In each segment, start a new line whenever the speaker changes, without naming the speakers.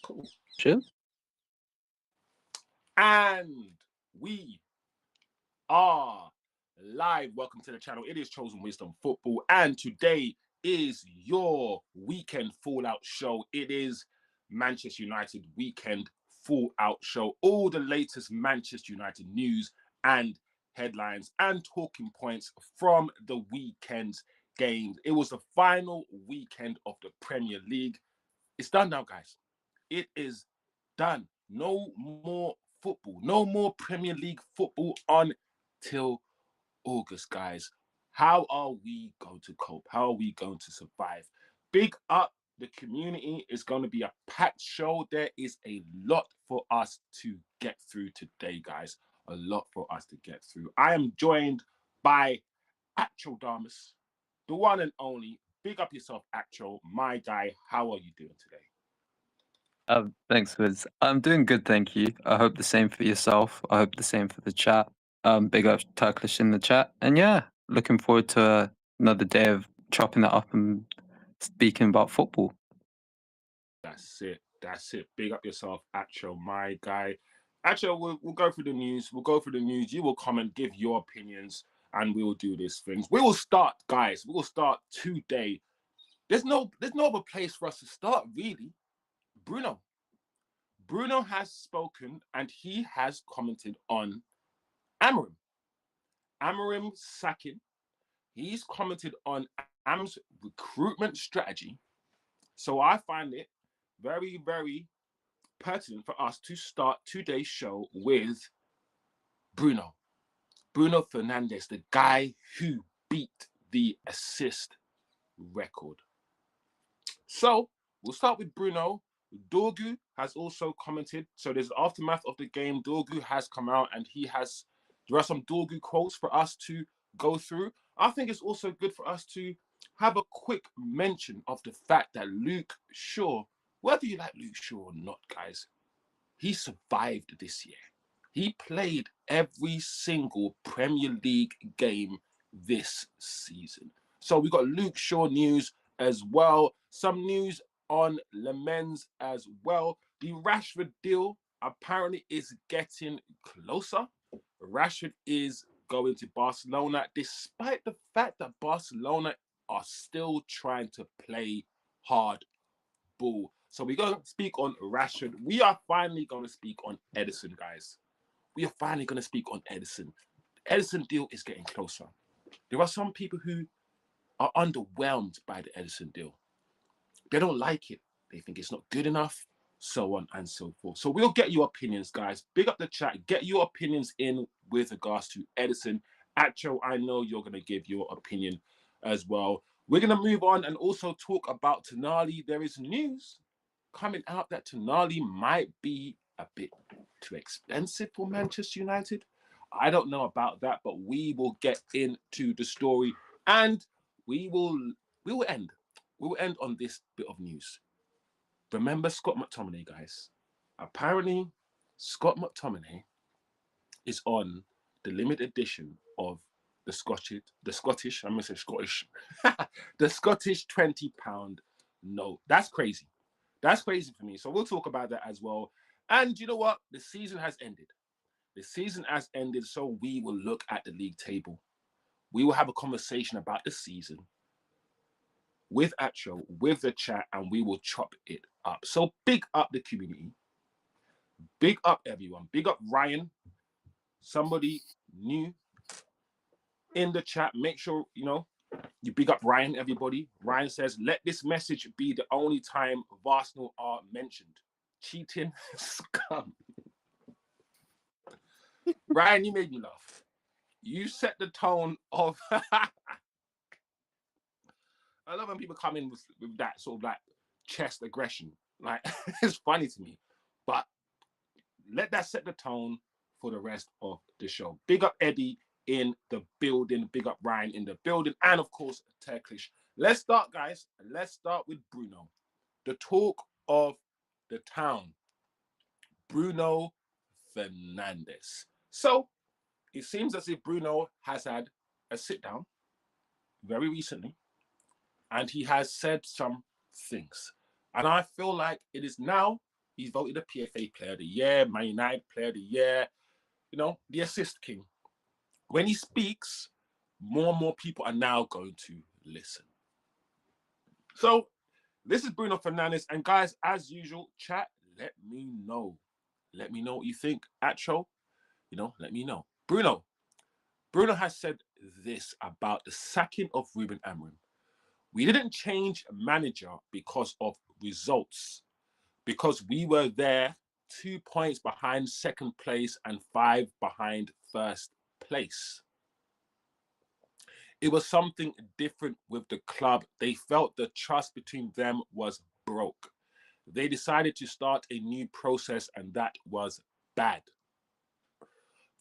Cool.
Chill.
And we are live. Welcome to the channel. It is Chosen Wisdom Football, and today is your weekend fallout show. It is Manchester United weekend fallout show. All the latest Manchester United news and headlines and talking points from the weekend's games. It was the final weekend of the Premier League. It's done now, guys. It is done. No more football. No more Premier League football until August, guys. How are we going to cope? How are we going to survive? Big up the community. It's going to be a packed show. There is a lot for us to get through today, guys. A lot for us to get through. I am joined by Actual Damas, the one and only. Big up yourself, Actual. My guy, how are you doing today?
Thanks, Wiz. I'm doing good, thank you. I hope the same for yourself. I hope the same for the chat. Big up Turkish in the chat. And yeah, looking forward to another day of chopping it up and speaking about football.
That's it. That's it. Big up yourself, Acho, my guy. Acho, we'll go through the news. We'll go through the news. You will comment, give your opinions, and we will do these things. We will start, guys. We will start today. There's no other place for us to start, really. Bruno. Bruno has spoken and he has commented on Amorim. Amorim sacking. He's commented on Am's recruitment strategy. So I find it very, very pertinent for us to start today's show with Bruno. Bruno Fernandes, the guy who beat the assist record. So we'll start with Bruno. Dorgu has also commented. So there's aftermath of the game. Dorgu has come out and there are some Dorgu quotes for us to go through. I think it's also good for us to have a quick mention of the fact that Luke Shaw, whether you like Luke Shaw or not, guys, he survived this year. He played every single Premier League game this season. So we got Luke Shaw news as well. Some news on Lemens as well. The Rashford deal apparently is getting closer. Rashford is going to Barcelona, despite the fact that Barcelona are still trying to play hard ball. So we're going to speak on Rashford. We are finally going to speak on Edison, guys. We are finally going to speak on Edison. The Edison deal is getting closer. There are some people who are underwhelmed by the Edison deal. They don't like it. They think it's not good enough, so on and so forth. So we'll get your opinions, guys. Big up the chat. Get your opinions in with regards to Edison. Acho, I know you're going to give your opinion as well. We're going to move on and also talk about Tonali. There is news coming out that Tonali might be a bit too expensive for Manchester United. I don't know about that, but we will get into the story and we will end. We will end on this bit of news. Remember Scott McTominay, guys. Apparently, Scott McTominay is on the limited edition of I'm gonna say Scottish, the Scottish £20 note. That's crazy. That's crazy for me. So we'll talk about that as well. And you know what? The season has ended. The season has ended, so we will look at the league table. We will have a conversation about the season with Acho, with the chat, and we will chop it up. So big up the community. Big up everyone. Big up Ryan. Somebody new in the chat. Make sure, you big up Ryan, everybody. Ryan says, let this message be the only time Arsenal are mentioned. Cheating scum. Ryan, you made me laugh. You set the tone of... I love when people come in with that sort of like chest aggression. Like, it's funny to me. But let that set the tone for the rest of the show. Big up Eddie in the building. Big up Ryan in the building. And of course, Turkish. Let's start, guys. Let's start with Bruno. The talk of the town. Bruno Fernandes. So it seems as if Bruno has had a sit down very recently and he has said some things. And I feel like it is now He's voted the PFA Player of the Year, Man United Player of the Year, you know, the assist king. When he speaks, more and more people are now going to listen. So this is Bruno Fernandes. And guys, as usual, chat, let me know. Let me know what you think. Atro, you know, let me know. Bruno has said this about the sacking of Ruben Amorim. We didn't change manager because of results, because we were there 2 points behind second place and 5 behind first place. It was something different with the club. They felt the trust between them was broke. They decided to start a new process, and that was bad.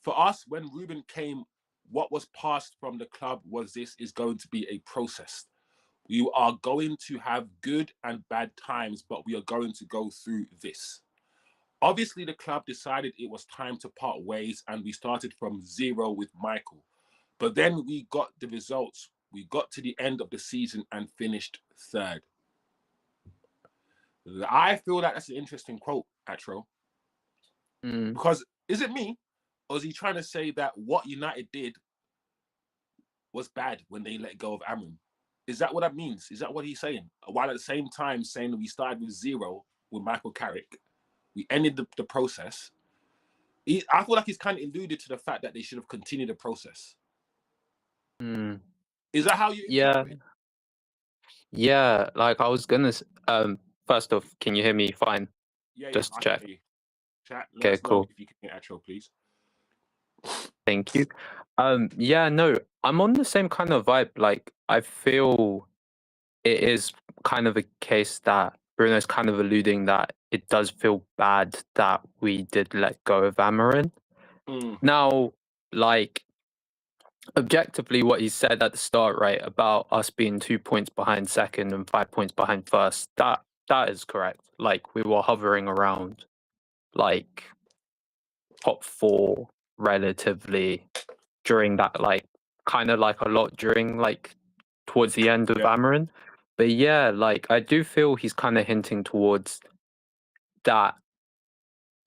For us, when Ruben came, what was passed from the club was this is going to be a process. We are going to have good and bad times, but we are going to go through this. Obviously, the club decided it was time to part ways, and we started from 0 with Michael. But then we got the results. We got to the end of the season and finished 3rd. I feel that that's an interesting quote, Atro. Because is it me, or is he trying to say that what United did was bad when they let go of Amorim? Is that what that means? Is that what he's saying? While at the same time saying that we started with 0 with Michael Carrick, we ended the process. I feel like he's kind of alluded to the fact that they should have continued the process. Is that how you interpret it?
Yeah, like I was gonna first off, can you hear me fine?
Yeah,
Just to check.
Chat, let
Okay,
us know
cool.
if you can hear Atro, please.
Thank you. Yeah, no, I'm on the same kind of vibe. Like, I feel it is kind of a case that Bruno's kind of alluding that it does feel bad that we did let go of Amorim. Now, like, objectively, what he said at the start, right, about us being 2 points behind second and 5 points behind first, that is correct. Like, we were hovering around, like, top 4 relatively during that, like, kind of like a lot during, like, towards the end of Amorim. But yeah, like, I do feel he's kind of hinting towards that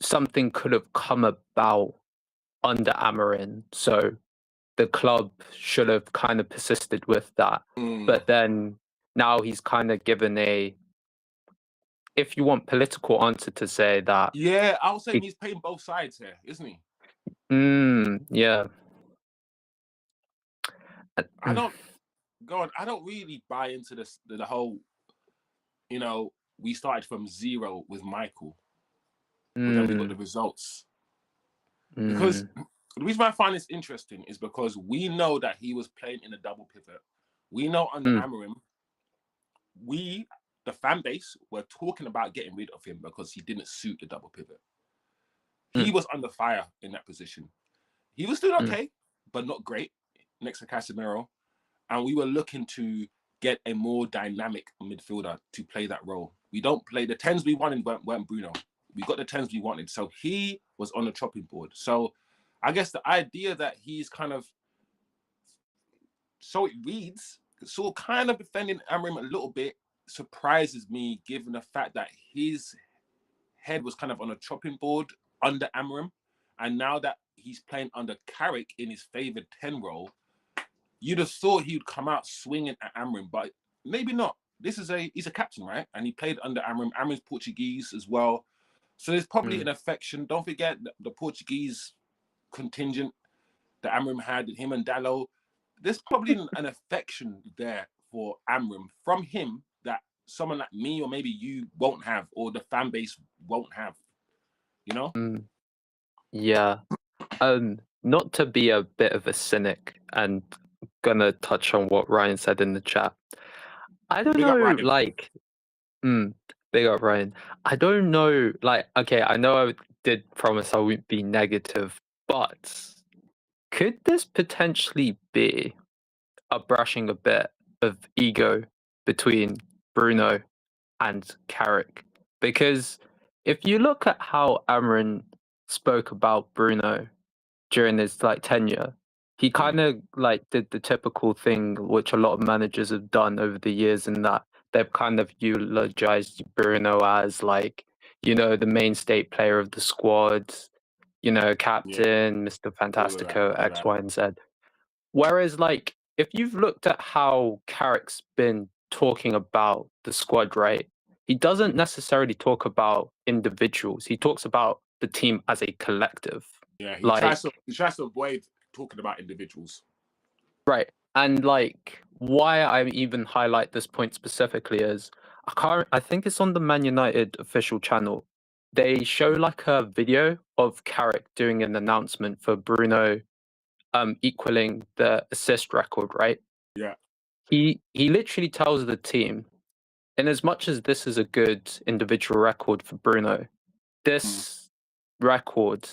something could have come about under Amorim. So the club should have kind of persisted with that. But then now he's kind of given a, if you want, political answer to say that.
Yeah, I was saying he's playing both sides here, isn't he?
Yeah.
I don't really buy into this, the whole, you know, we started from 0 with Michael, but then we got the results. Because the reason why I find this interesting is because we know that he was playing in a double pivot. We know under Amorim, we, the fan base, were talking about getting rid of him because he didn't suit the double pivot. He was under fire in that position. He was doing okay, but not great next to Casemiro. And we were looking to get a more dynamic midfielder to play that role. We don't play the 10s we wanted weren't Bruno. We got the 10s we wanted. So he was on the chopping board. So I guess the idea that he's kind of, so it reads, so kind of defending Amorim a little bit surprises me, given the fact that his head was kind of on a chopping board under Amorim. And now that he's playing under Carrick in his favoured 10 role, you'd have thought he would come out swinging at Amorim, but maybe not. He's a captain, right? And he played under Amorim. Amorim's Portuguese as well. So there's probably an affection. Don't forget the Portuguese contingent that Amorim had, him and Dallo. There's probably an affection there for Amorim from him that someone like me or maybe you won't have, or the fan base won't have, you know?
Yeah. Not to be a bit of a cynic and gonna touch on what Ryan said in the chat. I don't know, like, big up Ryan. I don't know, like, okay, I know I did promise I wouldn't be negative, but could this potentially be a brushing a bit of ego between Bruno and Carrick? Because if you look at how Amorim spoke about Bruno during his like tenure, he kind of like did the typical thing which a lot of managers have done over the years, in that they've kind of eulogized Bruno as like, you know, the mainstay player of the squad, you know, captain, Mr.
all of that,
Fantastico,
all of
X,
that.
Y, and Z. Whereas, like, if you've looked at how Carrick's been talking about the squad, right? He doesn't necessarily talk about individuals. He talks about the team as a collective.
Yeah, he tries
Like,
to avoid talking about individuals.
right. And like why I even highlight this point specifically is I think it's on the Man United official channel. They show like a video of Carrick doing an announcement for Bruno equaling the assist record, right?
Yeah.
He literally tells the team, in as much as this is a good individual record for Bruno,
Mm.
this record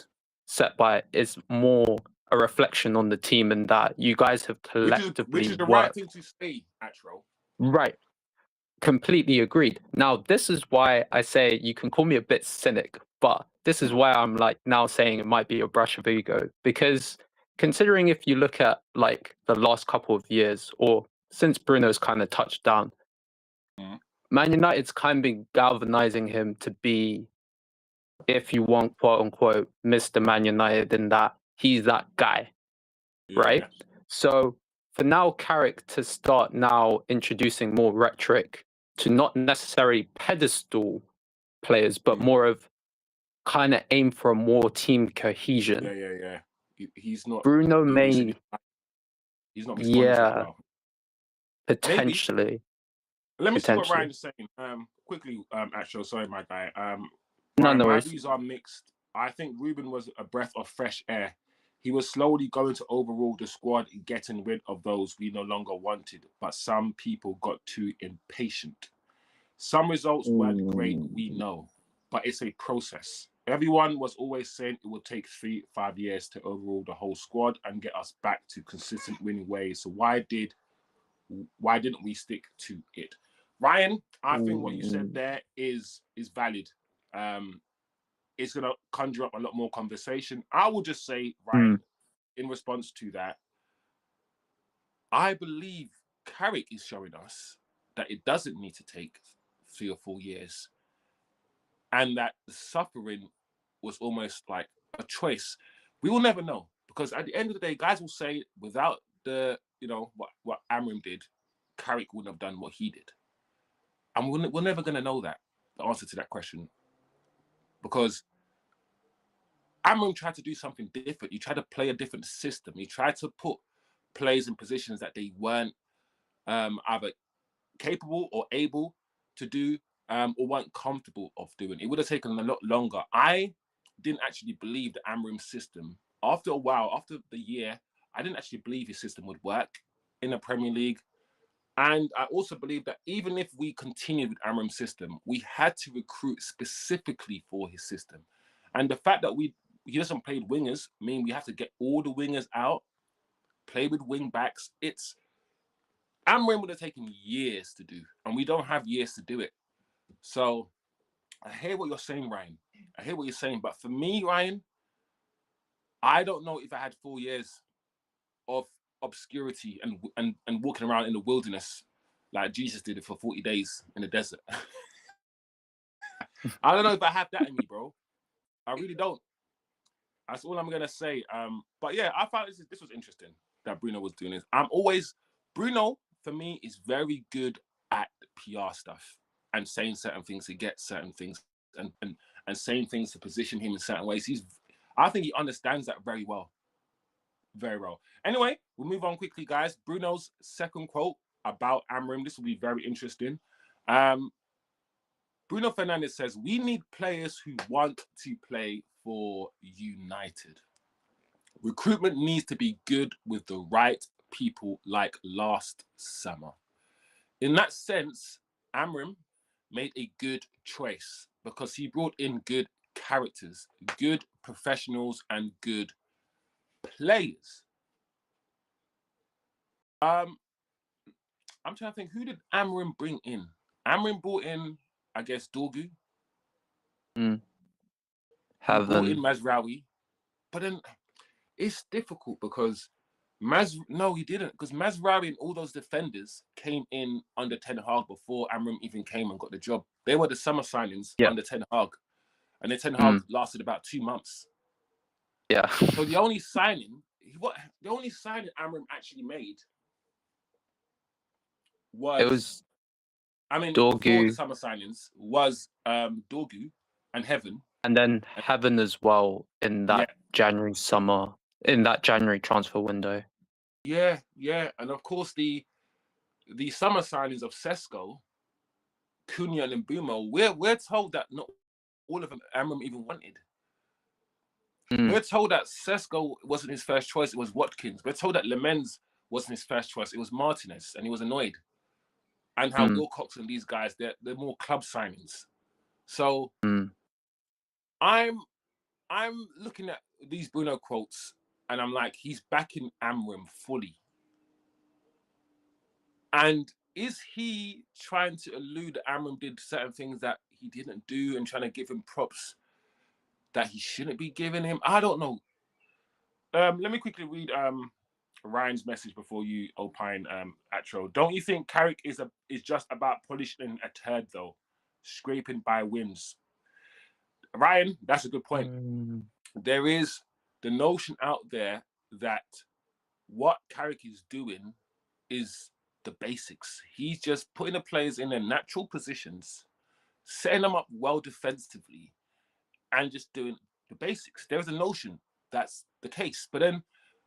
set by is more a reflection on the team and that you guys have
Which
collectively
is the right
worked.
thing to say, Atro.
Right. Completely agreed. Now, this is why I say you can call me a bit cynic, but this is why I'm like now saying it might be a brush of ego. Because considering if you look at like the last couple of years or since Bruno's kind of touched down,
Mm.
Man United's kind of been galvanizing him to be, if you want, quote unquote, Mr. Man United, in that he's that guy, right?
Yeah.
So for now, Carrick to start now introducing more rhetoric to not necessarily pedestal players, but
Mm.
more of kind of aim for a more team cohesion.
Yeah. He's not
Bruno
losing
may,
his mind. He's not responding to it
yeah,
well. Maybe.
potentially,
Let me see what
potentially.
Ryan's saying. Quickly, Atro. Sorry, my guy.
No,
Ryan,
no
my
worries.
views are mixed. I think Ruben was a breath of fresh air. He was slowly going to overrule the squad, getting rid of those we no longer wanted. But some people got too impatient. Some results weren't great, we know, but it's a process. Everyone was always saying it would take 3-5 years to overhaul the whole squad and get us back to consistent winning ways. So why didn't we stick to it? Ryan, I think what you said there is valid. It's gonna conjure up a lot more conversation. I will just say, Ryan, in response to that, I believe Carrick is showing us that it doesn't need to take 3 or 4 years, and that the suffering was almost like a choice. We will never know, because at the end of the day, guys will say without the what Amorim did, Carrick wouldn't have done what he did, and we're never going to know the answer to that question, because Amorim tried to do something different. He tried to play a different system. He tried to put players in positions that they weren't either capable or able to do, or weren't comfortable of doing. It would have taken a lot longer. I didn't actually believe the Amorim system. After a while, after the year, I didn't actually believe his system would work in the Premier League. And I also believe that even if we continued with Amorim's system, we had to recruit specifically for his system. And the fact that he doesn't play wingers mean we have to get all the wingers out, play with wing backs. Amorim would have taken years to do, and we don't have years to do it. So I hear what you're saying, Ryan. I hear what you're saying, but for me, Ryan, I don't know if I had 4 years of obscurity and walking around in the wilderness like Jesus did it for 40 days in the desert. I don't know if I have that in me, bro. I really don't. That's all I'm gonna say. But yeah, I found this was interesting that Bruno was doing this. Bruno for me is very good at PR stuff and saying certain things to get certain things and saying things to position him in certain ways. I think he understands that very well. Very well. Anyway, we'll move on quickly, guys. Bruno's second quote about Amorim. This will be very interesting. Bruno Fernandes says, "We need players who want to play for United. Recruitment needs to be good with the right people like last summer." In that sense, Amorim made a good choice because he brought in good characters, good professionals, and good players. I'm trying to think, who did Amorim bring in? Amorim brought in, I guess, Dorgu. He brought in
Heaven.
Mazraoui. But then it's difficult because no, he didn't, because Mazraoui and all those defenders came in under Ten Hag before Amorim even came and got the job. They were the summer signings
Yeah.
under Ten Hag. and then Ten Hag lasted about 2 months.
Yeah.
So the only signing Amorim actually made was before the
Dorgu,
summer signings was Dorgu and Heaven.
and then Heaven as well in
Yeah,
that January transfer window.
yeah, and of course the summer signings of Sesko, Cunha, and Mbumo. We're told that not all of them Amorim even wanted. We're told that Sesko wasn't his first choice; it was Watkins. We're told that Lemens wasn't his first choice; it was Martinez, and he was annoyed. And how Wilcox and these guys, they're more club signings. So I'm looking at these Bruno quotes, and I'm like, he's backing Amorim fully. And is he trying to allude that Amorim did certain things that he didn't do and trying to give him props that he shouldn't be giving him? I don't know. Let me quickly read Ryan's message before you opine, Atro. Don't you think Carrick is just about polishing a turd though, scraping by wins? Ryan, that's a good point. There is the notion out there that what Carrick is doing is the basics. He's just putting the players in their natural positions, setting them up well defensively, and just doing the basics. There's a notion that's the case. But then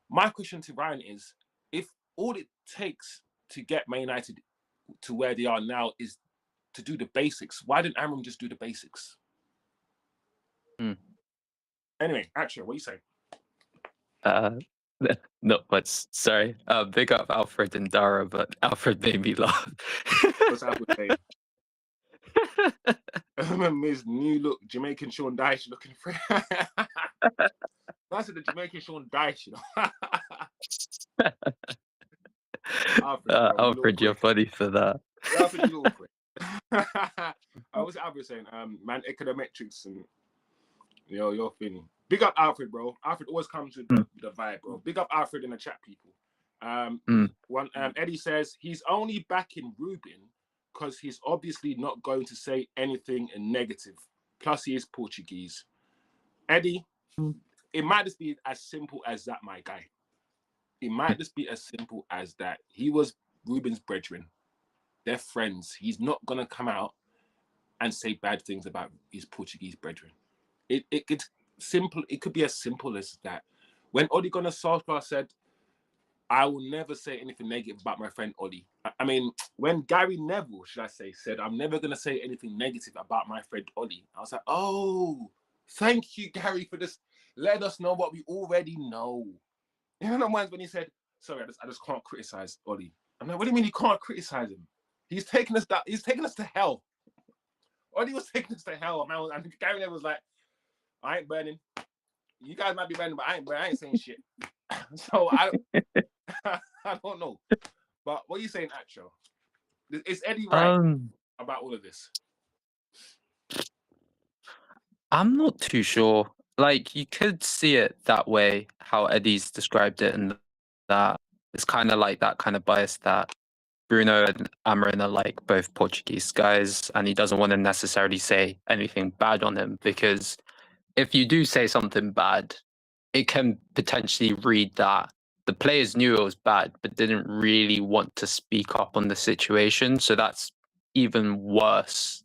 my question to Ryan is, if all it takes to get Man United to where they are now is to do the basics, why didn't Amorim just do the basics? Anyway, actually, what are you saying?
Not much. Sorry. Big up Alfred and Dara, but Alfred made me laugh.
What's Alfred saying? His new look, Jamaican Sean Dyche looking for. That's the Jamaican Sean Dyche, you know.
Alfred, you're funny for that.
Alfred, you awkward. I was Alfred saying, man, econometrics and your thing. Big up Alfred, bro. Alfred always comes with the vibe, bro. Big up Alfred in the chat, people. Eddie says he's only backing Ruben because he's obviously not going to say anything negative. Plus, he is Portuguese. Eddie, it might just be as simple as that, my guy. It might just be as simple as that. He was Ruben's brethren. They're friends. He's not going to come out and say bad things about his Portuguese brethren. It could be as simple as that. When Ole Gunnar Solskjaer said, I will never say anything negative about my friend Ole. I mean, when Gary Neville, should I say, said, I'm never going to say anything negative about my friend Ole, I was like, oh, thank you, Gary, for this. Let us know what we already know. You know, when he said, sorry, I just can't criticize Ole. I'm like, what do you mean you can't criticize him? He's taking us to hell. Ole was taking us to hell. And Gary Neville was like, I ain't burning. You guys might be burning, but I ain't saying shit. So I don't know. But what are you saying, Acho? Is Eddie right about all of this?
I'm not too sure. Like, you could see it that way, how Eddie's described it, and that it's kind of like that kind of bias that Bruno and Amorim are like both Portuguese guys, and he doesn't want to necessarily say anything bad on him, because if you do say something bad, it can potentially read that the players knew it was bad, but didn't really want to speak up on the situation. So that's even worse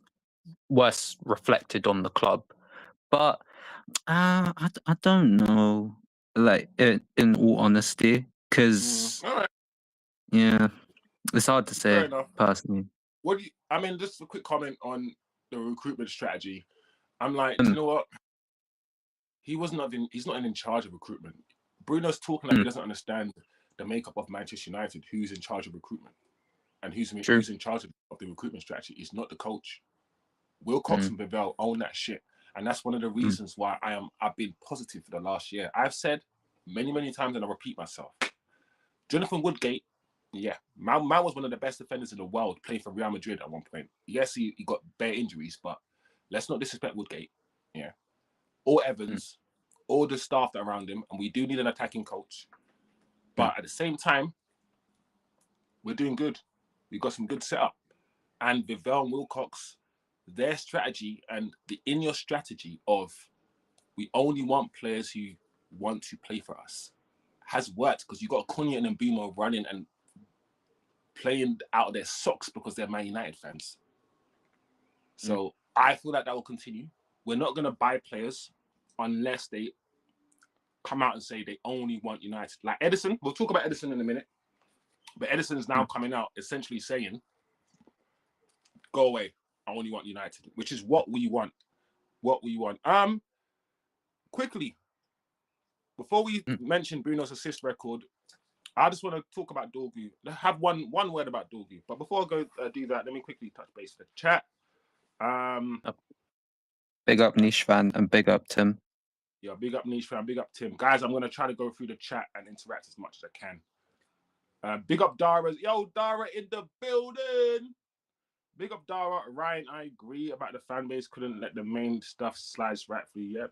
reflected on the club. But I don't know, like in all honesty, because yeah, it's hard to say personally.
What do you? I mean, just a quick comment on the recruitment strategy. I'm like, you know what? He's not in charge of recruitment. Bruno's talking like he doesn't understand the makeup of Manchester United. Who's in charge of recruitment and who's in charge of the recruitment strategy? He's not the coach. Wilcox and Bevell own that shit. And that's one of the reasons why I've been positive for the last year. I've said many, many times, and I repeat myself. Jonathan Woodgate, yeah, man was one of the best defenders in the world, playing for Real Madrid at one point. Yes, he got bare injuries, but let's not disrespect Woodgate. Yeah. Or Evans, or the staff that are around him, and we do need an attacking coach. But at the same time, we're doing good. We've got some good setup. And Bevell and Wilcox, their strategy and the in your strategy of we only want players who want to play for us has worked, because you got Cunha and Mbeumo running and playing out of their socks because they're Man United fans. So I feel like that will continue. We're not going to buy players unless they come out and say they only want United. Like Edison, we'll talk about Edison in a minute, but Edison is now coming out essentially saying, go away, I only want United, which is what we want. What we want. Quickly, before we mention Bruno's assist record, I just want to talk about Dorgu. Have one word about Dorgu. But before I go do that, let me quickly touch base with the chat.
Big up Niche Fan and big up Tim.
Yeah, big up Niche Fan, big up Tim. Guys, I'm going to try to go through the chat and interact as much as I can. Big up Dara. Yo, Dara in the building. Big up Dara. Ryan, I agree about the fan base. Couldn't let the main stuff slide rightfully. Yep.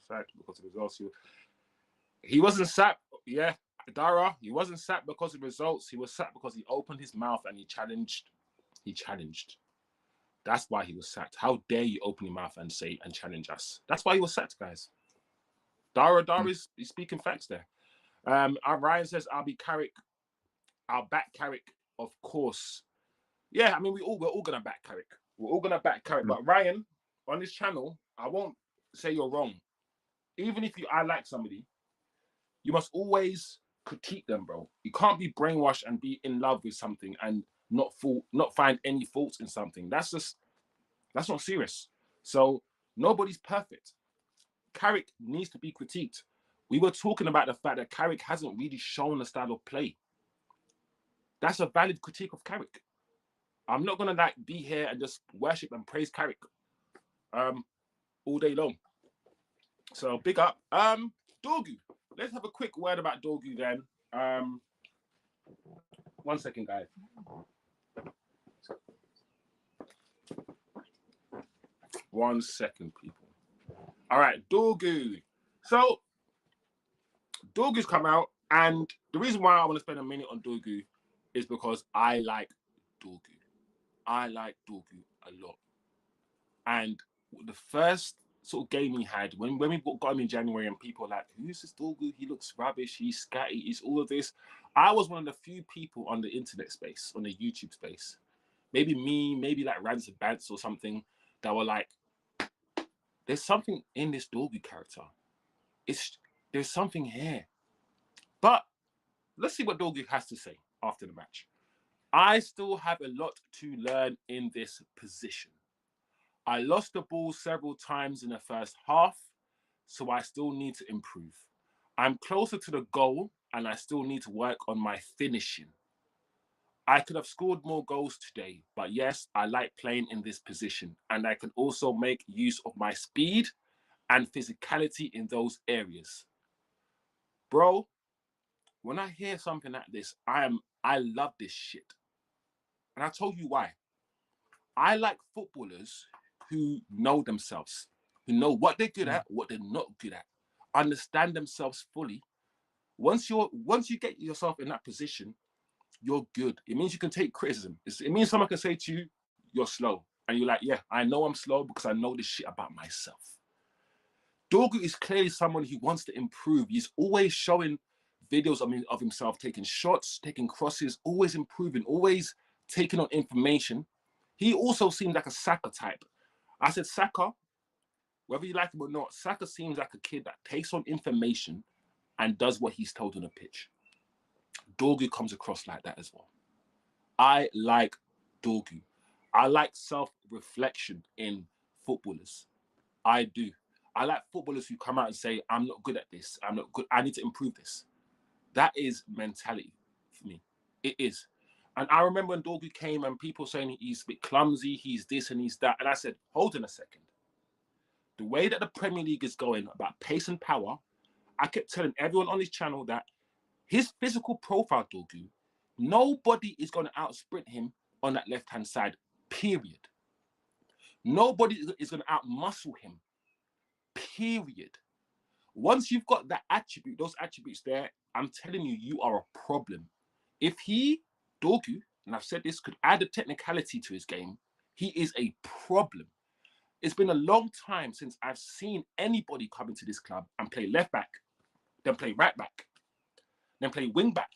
Fact, because of results. He wasn't sacked. Yeah, Dara, he wasn't sacked because of results. He was sacked because he opened his mouth and he challenged. That's why he was sacked. How dare you open your mouth and say and challenge us? That's why he was sacked, guys. Dara is speaking facts there. Ryan says, I'll back Carrick, of course. Yeah, I mean, we're all gonna back Carrick. We're all gonna back Carrick. But Ryan, on this channel, I won't say you're wrong. Even if I like somebody, you must always critique them, bro. You can't be brainwashed and be in love with something and not find any faults in something. That's not serious. So nobody's perfect. Carrick needs to be critiqued. We were talking about the fact that Carrick hasn't really shown a style of play. That's a valid critique of Carrick. I'm not gonna be here and just worship and praise Carrick all day long. So big up. Dorgu. Let's have a quick word about Dorgu then. 1 second, guys. One second, people. All right, Dorgu. So Dorgu's come out, and the reason why I want to spend a minute on Dorgu is because I like Dorgu. I like Dorgu a lot. And the first sort of game he had, when we got him in January and people were like, who's this Dorgu? He looks rubbish, he's scatty, he's all of this. I was one of the few people on the internet space, on the YouTube space, maybe me, maybe like Rants and Bants or something, that were like, there's something in this Dorgu character. There's something here. But let's see what Dorgu has to say after the match. I still have a lot to learn in this position. I lost the ball several times in the first half, so I still need to improve. I'm closer to the goal, and I still need to work on my finishing. I could have scored more goals today, but yes, I like playing in this position, and I can also make use of my speed and physicality in those areas. Bro, when I hear something like this, I love this shit. And I told you why. I like footballers who know themselves, who know what they're good at, what they're not good at, understand themselves fully. Once you get yourself in that position, you're good. It means you can take criticism. It means someone can say to you, you're slow. And you're like, yeah, I know I'm slow because I know this shit about myself. Dorgu is clearly someone who wants to improve. He's always showing videos of himself taking shots, taking crosses, always improving, always taking on information. He also seems like a Saka type. I said Saka, whether you like him or not, Saka seems like a kid that takes on information and does what he's told on the pitch. Dorgu comes across like that as well. I like Dorgu. I like self-reflection in footballers. I do. I like footballers who come out and say, I'm not good at this. I'm not good. I need to improve this. That is mentality for me. It is. And I remember when Dorgu came and people saying he's a bit clumsy, he's this and he's that. And I said, hold on a second. The way that the Premier League is going about pace and power, I kept telling everyone on this channel that his physical profile, Dorgu, nobody is going to outsprint him on that left-hand side, period. Nobody is going to outmuscle him, period. Once you've got that attribute, those attributes there, I'm telling you, you are a problem. If Dorgu, and I've said this, could add a technicality to his game, He is a problem. It's been a long time since I've seen anybody come into this club and play left back, then play right back, then play wing back,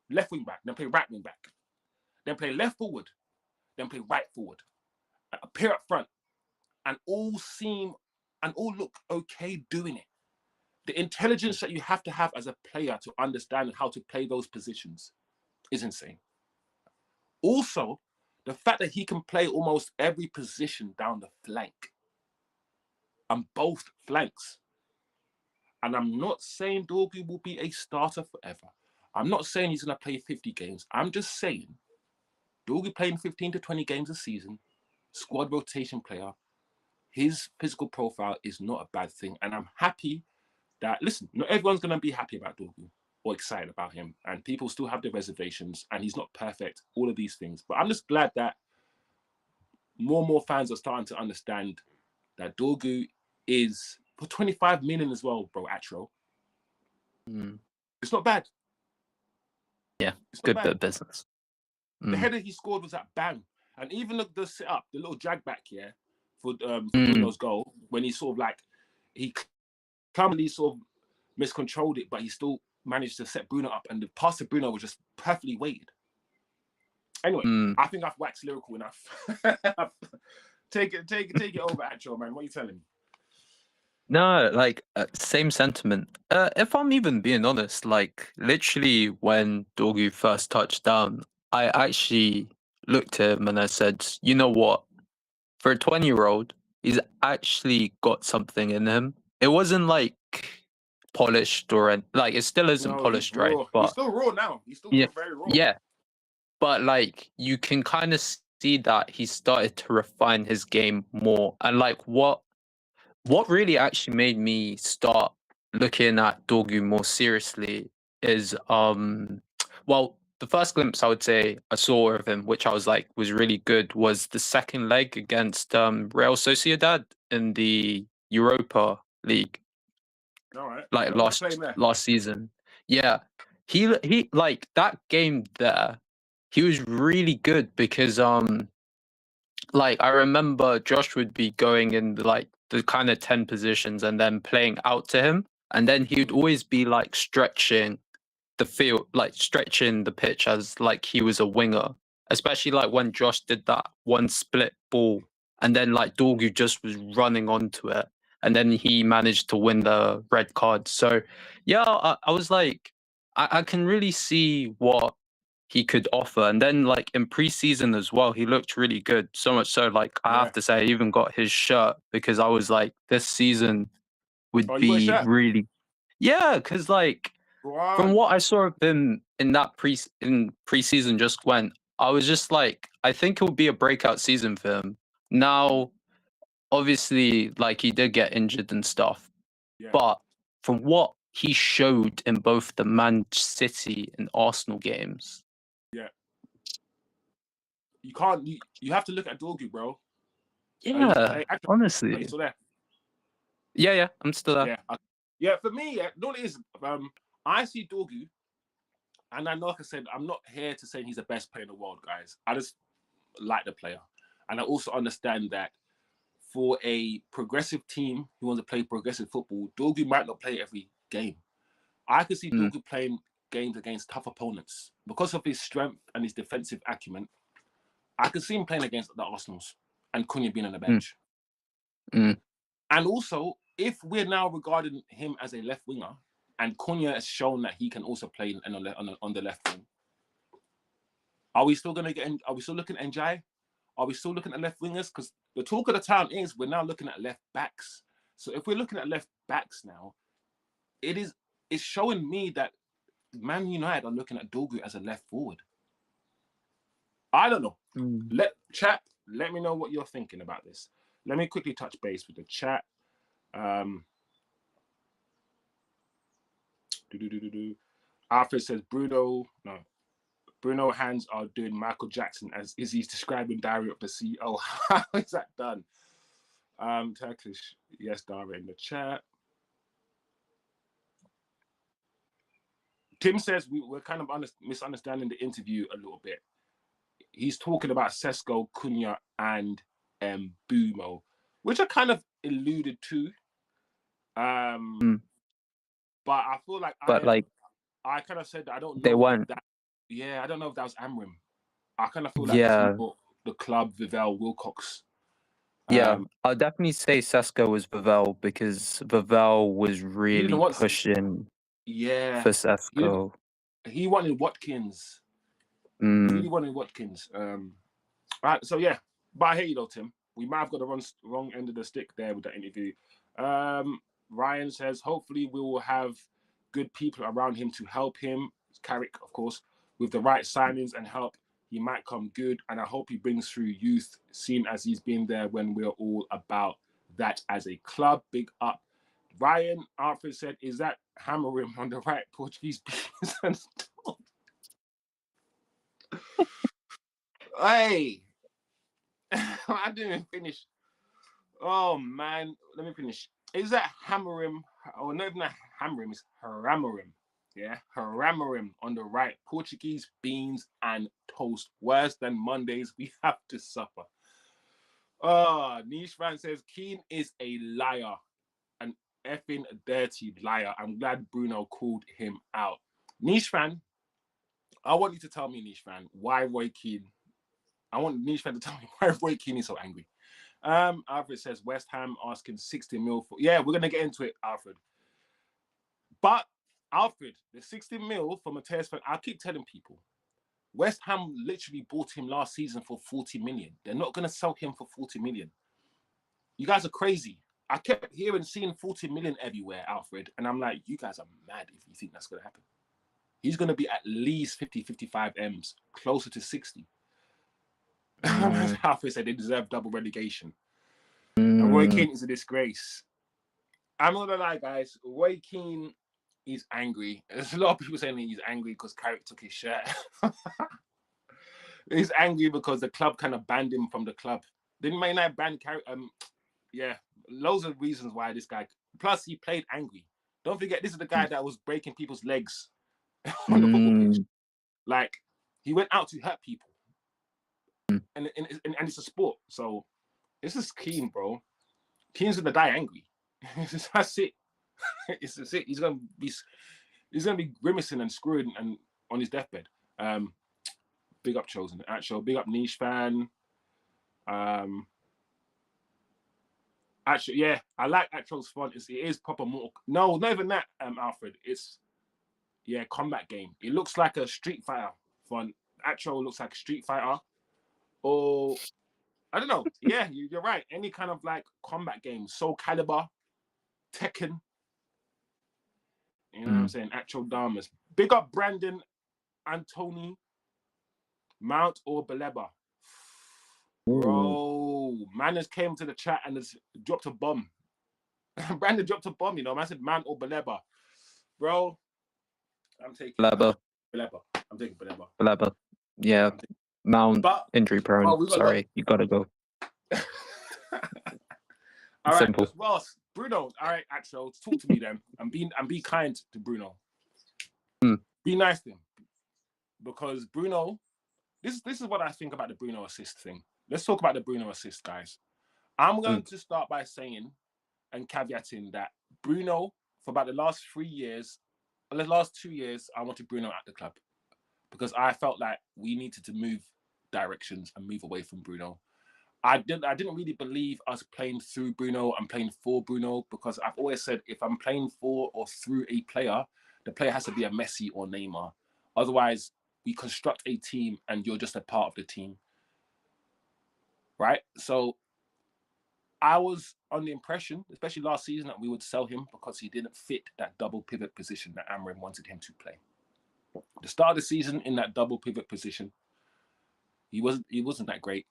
left wing back, then play right wing back, then play left forward, then play right forward, appear up front, and all look okay doing it. The intelligence that you have to have as a player to understand how to play those positions is insane. Also, the fact that he can play almost every position down the flank and both flanks. And I'm not saying Dorgu will be a starter forever. I'm not saying he's going to play 50 games. I'm just saying Dorgu playing 15 to 20 games a season, squad rotation player, his physical profile is not a bad thing. And I'm happy that, listen, not everyone's going to be happy about Dorgu or excited about him. And people still have their reservations and he's not perfect, all of these things. But I'm just glad that more and more fans are starting to understand that Dorgu is, for 25 million as well, bro, Atro. It's not bad.
Yeah, it's good bit of business.
The header he scored was that bang. And even the sit up, the little drag back here for Bruno's goal, when he sort of like, he clumsily sort of miscontrolled it, but he still managed to set Bruno up. And the pass to Bruno was just perfectly weighted. Anyway, I think I've waxed lyrical enough. Take it over, Atro, man. What are you telling me?
No, like same sentiment. If I'm even being honest, like literally when Dorgu first touched down, I actually looked at him and I said, you know what? For a 20-year-old, he's actually got something in him. It wasn't like polished or like it still isn't polished, right? But
he's still raw now. He's still very raw.
Yeah. But like you can kind of see that he started to refine his game more. And like what really actually made me start looking at Dorgu more seriously is well, the first glimpse I would say I saw of him, which I was like was really good, was the second leg against Real Sociedad in the Europa League.
All right.
Like last season. Yeah. He like that game there, he was really good because like I remember Josh would be going in like the kind of 10 positions and then playing out to him. And then he would always be like stretching the field, like stretching the pitch as like he was a winger. Especially like when Josh did that one split ball and then like Dorgu just was running onto it. And then he managed to win the red card. So yeah, I was like, I can really see what he could offer. And then like in preseason as well, he looked really good. So much so, like I have to say, I even got his shirt because I was like, this season would be really, yeah, because like from what I saw of him in that preseason just went, I was just like, I think it will be a breakout season for him. Now, obviously, like he did get injured and stuff, but from what he showed in both the Man City and Arsenal games,
you can't. You have to look at Dorgu, bro.
Yeah, honestly.
Are you still there?
Yeah, I'm still there.
Yeah. For me, no, it is. I see Dorgu, and I know, like I said, I'm not here to say he's the best player in the world, guys. I just like the player, and I also understand that for a progressive team who wants to play progressive football, Dorgu might not play every game. I could see Dorgu playing games against tough opponents because of his strength and his defensive acumen. I could see him playing against the Arsenals and Cunha being on the bench. And also, if we're now regarding him as a left winger, and Cunha has shown that he can also play on the left wing, are we still going to are we still looking at Njai? Are we still looking at left wingers? Because the talk of the town is we're now looking at left backs. So if we're looking at left backs now, it's showing me that Man United are looking at Dorgu as a left forward. I don't know. Let me know what you're thinking about this. Let me quickly touch base with the chat. Alfred says Bruno hands are doing Michael Jackson as Izzy's describing Diary of the CEO. How is that done? Turkish, yes, Dara in the chat. Tim says we're kind of misunderstanding the interview a little bit. he's talking about Sesko, Cunha, and Bumo, which I kind of alluded to. But I feel like
But like
I kind of said that I don't
they
know if
weren't.
that. Yeah, I don't know if that was Amrim. I kind of feel like it's
Yeah,
more the club, Vivell, Wilcox.
yeah. I'll definitely say Sesko was Vivell because Vivell was
He didn't
really
want.
pushing
Yeah,
for
he didn't.
Sesko.
He wanted Watkins. He really
Mm.
wanted Watkins. Right, so yeah, but I hear you though, Tim. We might have got the wrong end of the stick there with that interview. Ryan says, hopefully we will have good people around him to help him. Carrick, of course, with the right signings and help, he might come good. And I hope he brings through youth, seeing as he's been there when we're all about that as a club. Big up. Ryan Arthur said, is that hammering on the right Portuguese business? Hey, I didn't finish. Oh man, let me finish. Is that hammering? Or not even a hammering, it's harammering. Yeah, harammering on the right. Portuguese beans and toast. Worse than Mondays we have to suffer. Niche fan says Keane is a liar, an effing dirty liar. I'm glad Bruno called him out. Niche fan, I want you to tell me, Niche fan, why Roy Keane. I want Niche fan to tell me why Roy Keane is so angry. Alfred says West Ham asking 60 mil for. Yeah, we're gonna get into it, Alfred. But Alfred, the 60 mil for Mateus. I keep telling people, West Ham literally bought him last season for 40 million. They're not gonna sell him for 40 million. You guys are crazy. I kept hearing, seeing 40 million everywhere, Alfred, and I'm like, you guys are mad if you think that's gonna happen. He's gonna be at least 50, 55 M's, closer to 60. Alfred said they deserve double relegation. And Roy Keane is a disgrace. I'm not gonna lie, guys. Roy Keane is angry. There's a lot of people saying he's angry because Carrick took his shirt. He's angry because the club kind of banned him from the club. Didn't Man United ban Carrick? Yeah, loads of reasons why this guy. Plus, he played angry. Don't forget, this is the guy that was breaking people's legs on the football pitch. Like, he went out to hurt people, and it's a sport. So this is Keane, bro. Keane's gonna die angry. That's it. It's it. He's gonna be grimacing and screwing and on his deathbed. Big up Chosen. Actual big up Niche fan. Actually, yeah, I like Actual's font. It is proper Mortal. No, not even that, Alfred. It's combat game. It looks like a Street Fighter font. Actual looks like a Street Fighter. Or I don't know. Yeah, you're right. Any kind of like combat game. Soul Calibur, Tekken. You know what I'm saying? Actual Damas. Big up Brandon Antony, Mount or Beleba. Bro, man has came to the chat and has dropped a bomb. Brandon dropped a bomb, you know. Man said Mount or Beleba. Bro, I'm taking Beleba. I'm taking Beleba.
Beleba. Yeah. Mount injury prone. Sorry, you gotta go.
All right,
simple.
Ross, Bruno. All right, actual, talk to me then. And be kind to Bruno. Be nice to him. Because Bruno, this is what I think about the Bruno assist thing. Let's talk about the Bruno assist, guys. I'm going to start by saying and caveating that Bruno, for about the last 3 years, the last 2 years, I wanted Bruno at the club because I felt like we needed to move directions and move away from Bruno. I didn't really believe us playing through Bruno and playing for Bruno because I've always said if I'm playing for or through a player, the player has to be a Messi or Neymar. Otherwise, we construct a team and you're just a part of the team. Right? So I was on the impression, especially last season, that we would sell him because he didn't fit that double pivot position that Amorim wanted him to play. The start of the season in that double pivot position, he wasn't that great,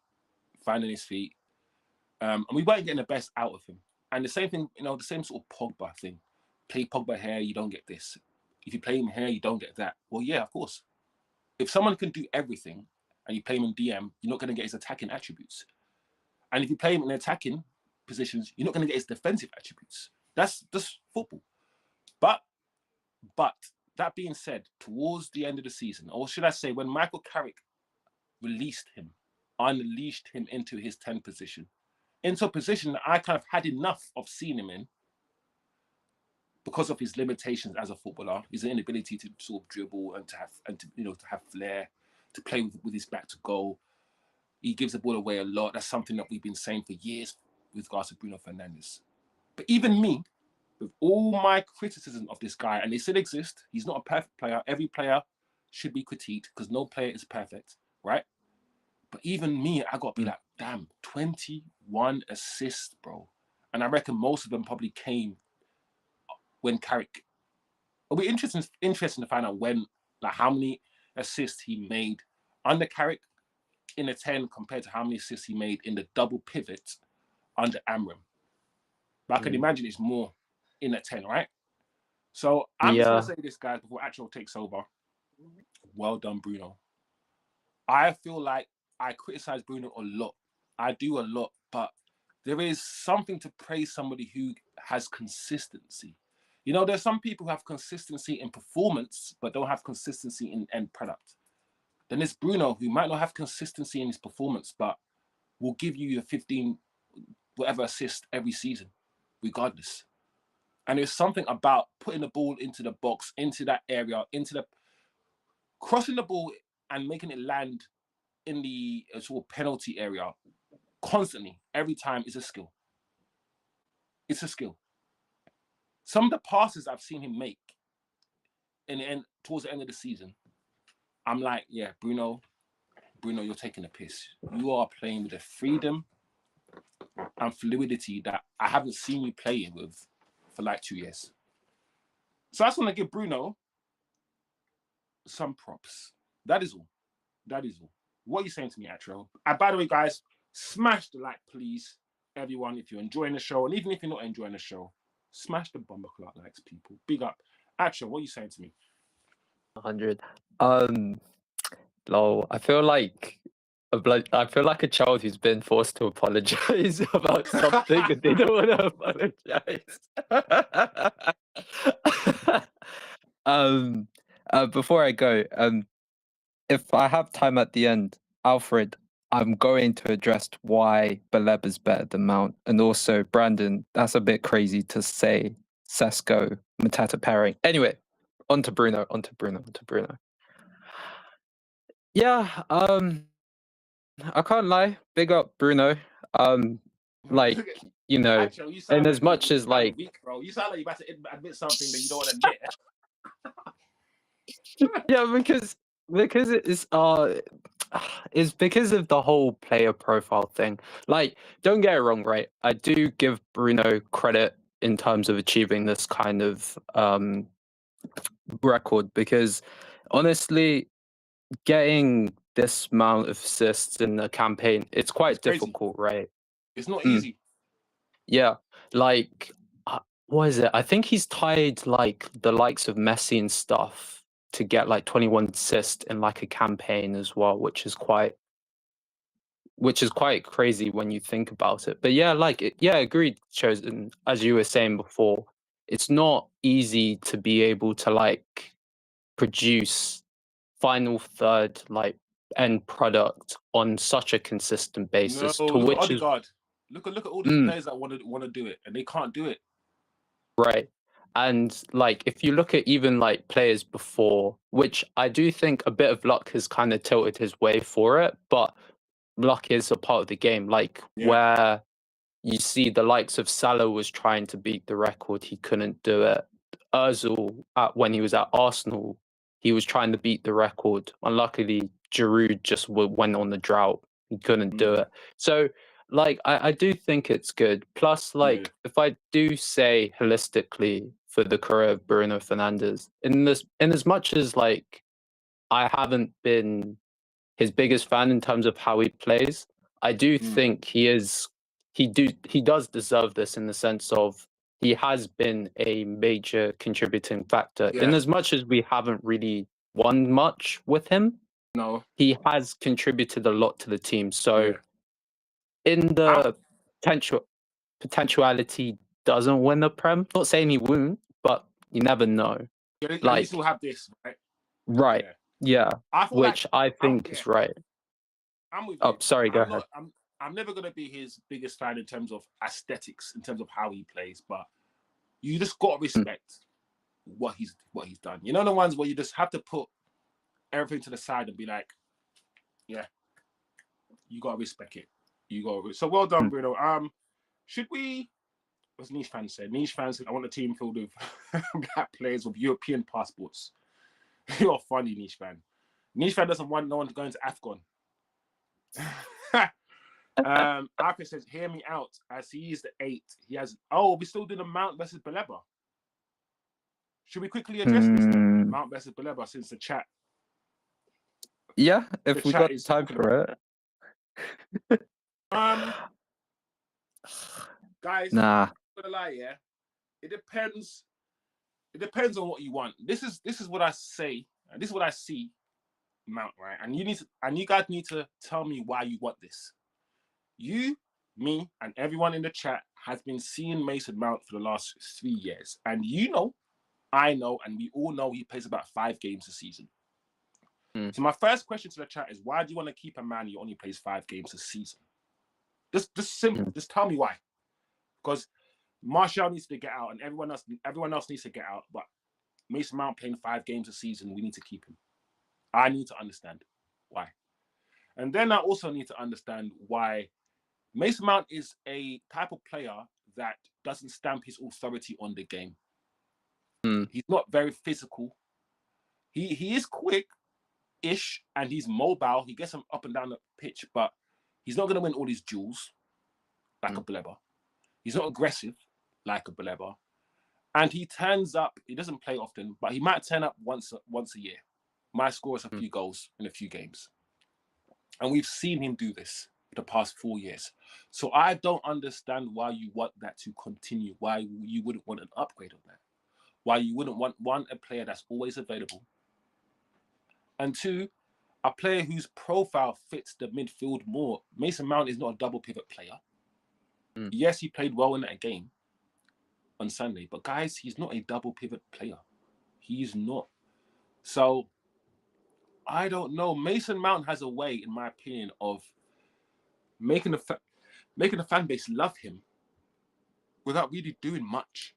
finding his feet. And we weren't getting the best out of him. And the same thing, the same sort of Pogba thing. Play Pogba here, you don't get this. If you play him here, you don't get that. Well, yeah, of course. If someone can do everything and you play him in DM, you're not going to get his attacking attributes. And if you play him in attacking positions, you're not going to get his defensive attributes. That's just football. But that being said, towards the end of the season, or should I say when Michael Carrick released him, unleashed him into his 10 position, into a position that I kind of had enough of seeing him in because of his limitations as a footballer, his inability to sort of dribble and to have flair, to play with his back to goal. He gives the ball away a lot. That's something that we've been saying for years with regards to Bruno Fernandes. But even me, with all my criticism of this guy, and they still exist, he's not a perfect player. Every player should be critiqued because no player is perfect, right? But even me, I got to be like, damn, 21 assists, bro. And I reckon most of them probably came when Carrick. It'll be interesting to find out how many assists he made under Carrick in a 10 compared to how many assists he made in the double pivot under Amorim. But I can imagine it's more in a 10, right? So I'm just going to say this, guys, before Acho takes over. Well done, Bruno. I feel like I criticize Bruno a lot. I do a lot, but there is something to praise somebody who has consistency. You know, there's some people who have consistency in performance, but don't have consistency in end product. Then there's Bruno, who might not have consistency in his performance, but will give you your 15, whatever assist every season, regardless. And there's something about putting the ball into the box, into that area, crossing the ball and making it land in the sort of penalty area constantly, every time, is a skill. It's a skill. Some of the passes I've seen him make towards the end of the season, I'm like, yeah, Bruno, you're taking a piss. You are playing with a freedom and fluidity that I haven't seen you playing with for like 2 years. So I just want to give Bruno some props. That is all. What are you saying to me, Atro? And by the way, guys, smash the like, please, everyone, if you're enjoying the show. And even if you're not enjoying the show, smash the bomber clock likes, people. Big up. Atro, what are you saying to me?
100. Lol, I feel like a child who's been forced to apologize about something and they don't want to apologize. Before I go, if I have time at the end, Alfred, I'm going to address why Baleb is better than Mount, and also Brandon. That's a bit crazy to say. Sesko, Matata pairing. Anyway, on to Bruno. Yeah, I can't lie. Big up Bruno. Like, you know,
Actually, you
and
like
as much as like,
weak, bro. You sound like you're about to admit something that you don't want to admit.
yeah, because it's because of the whole player profile thing. Like, don't get it wrong, right? I do give Bruno credit in terms of achieving this kind of record, because honestly, getting this amount of assists in a campaign, it's quite difficult, right?
It's not easy.
Yeah, like what is it? I think he's tied like the likes of Messi and stuff to get like 21 assists in like a campaign as well, which is quite crazy when you think about it. But yeah, agreed, Chosen. As you were saying before, it's not easy to be able to like produce final third like end product on such a consistent basis.
No,
to
look
which
at
is
Odegaard. Look at all these players that want to do it and they can't do it.
Right. And like if you look at even like players before, which I do think a bit of luck has kind of tilted his way for it, but luck is a part of the game. Like where you see the likes of Salah was trying to beat the record, he couldn't do it. Özil, when he was at Arsenal, he was trying to beat the record. Unluckily, Giroud just went on the drought. He couldn't do it. So, like, I do think it's good. Plus, like, if I do say holistically for the career of Bruno Fernandes, in as much as like I haven't been his biggest fan in terms of how he plays, I do think he does deserve this in the sense of he has been a major contributing factor. In as much as we haven't really won much with him, he has contributed a lot to the team. So in the potentiality doesn't win the Prem, not saying he won't, but you never know.
At least we'll have this, right?
Right. Yeah. Which I think is right.
I'm with
Oh,
you.
sorry, go ahead.
I'm never gonna be his biggest fan in terms of aesthetics, in terms of how he plays, but you just gotta respect what he's done. You know, the ones where you just have to put everything to the side and be like, yeah, you gotta respect it. So well done, Bruno. Should we? What's Niche fan said? Niche fan said, I want a team filled with black players with European passports. You're funny, Niche fan. Niche fan doesn't want no one to go into AFCON. Arthur says, hear me out. As he is the 8, he has. Oh, we still doing the Mount versus Baleba. Should we quickly address this then? Mount versus Baleba, since the chat.
Yeah, if we got time for it.
Guys,
nah.
I'm not gonna lie, yeah. It depends. It depends on what you want. This is what I say, and this is what I see, Mount, right? And you guys need to tell me why you want this. You, me, and everyone in the chat has been seeing Mason Mount for the last 3 years. And you know, I know, and we all know he plays about 5 games a season. So my first question to the chat is, why do you want to keep a man who only plays 5 games a season? Just simple. Just tell me why. Because Martial needs to get out, and everyone else needs to get out. But Mason Mount playing 5 games a season, we need to keep him. I need to understand why. And then I also need to understand why Mason Mount is a type of player that doesn't stamp his authority on the game. He's not very physical. He is quick-ish, and he's mobile. He gets him up and down the pitch, but he's not going to win all these duels like a Baleba. He's not aggressive like a Baleba. And he turns up. He doesn't play often, but he might turn up once a year. Might score us a few goals in a few games. And we've seen him do this the past 4 years. So I don't understand why you want that to continue, why you wouldn't want an upgrade on that, why you wouldn't want, one, a player that's always available, and 2, a player whose profile fits the midfield more. Mason Mount is not a double pivot player. Yes, he played well in that game on Sunday, but guys, he's not a double pivot player. He's not. So I don't know. Mason Mount has a way, in my opinion, of making the fan base love him without really doing much.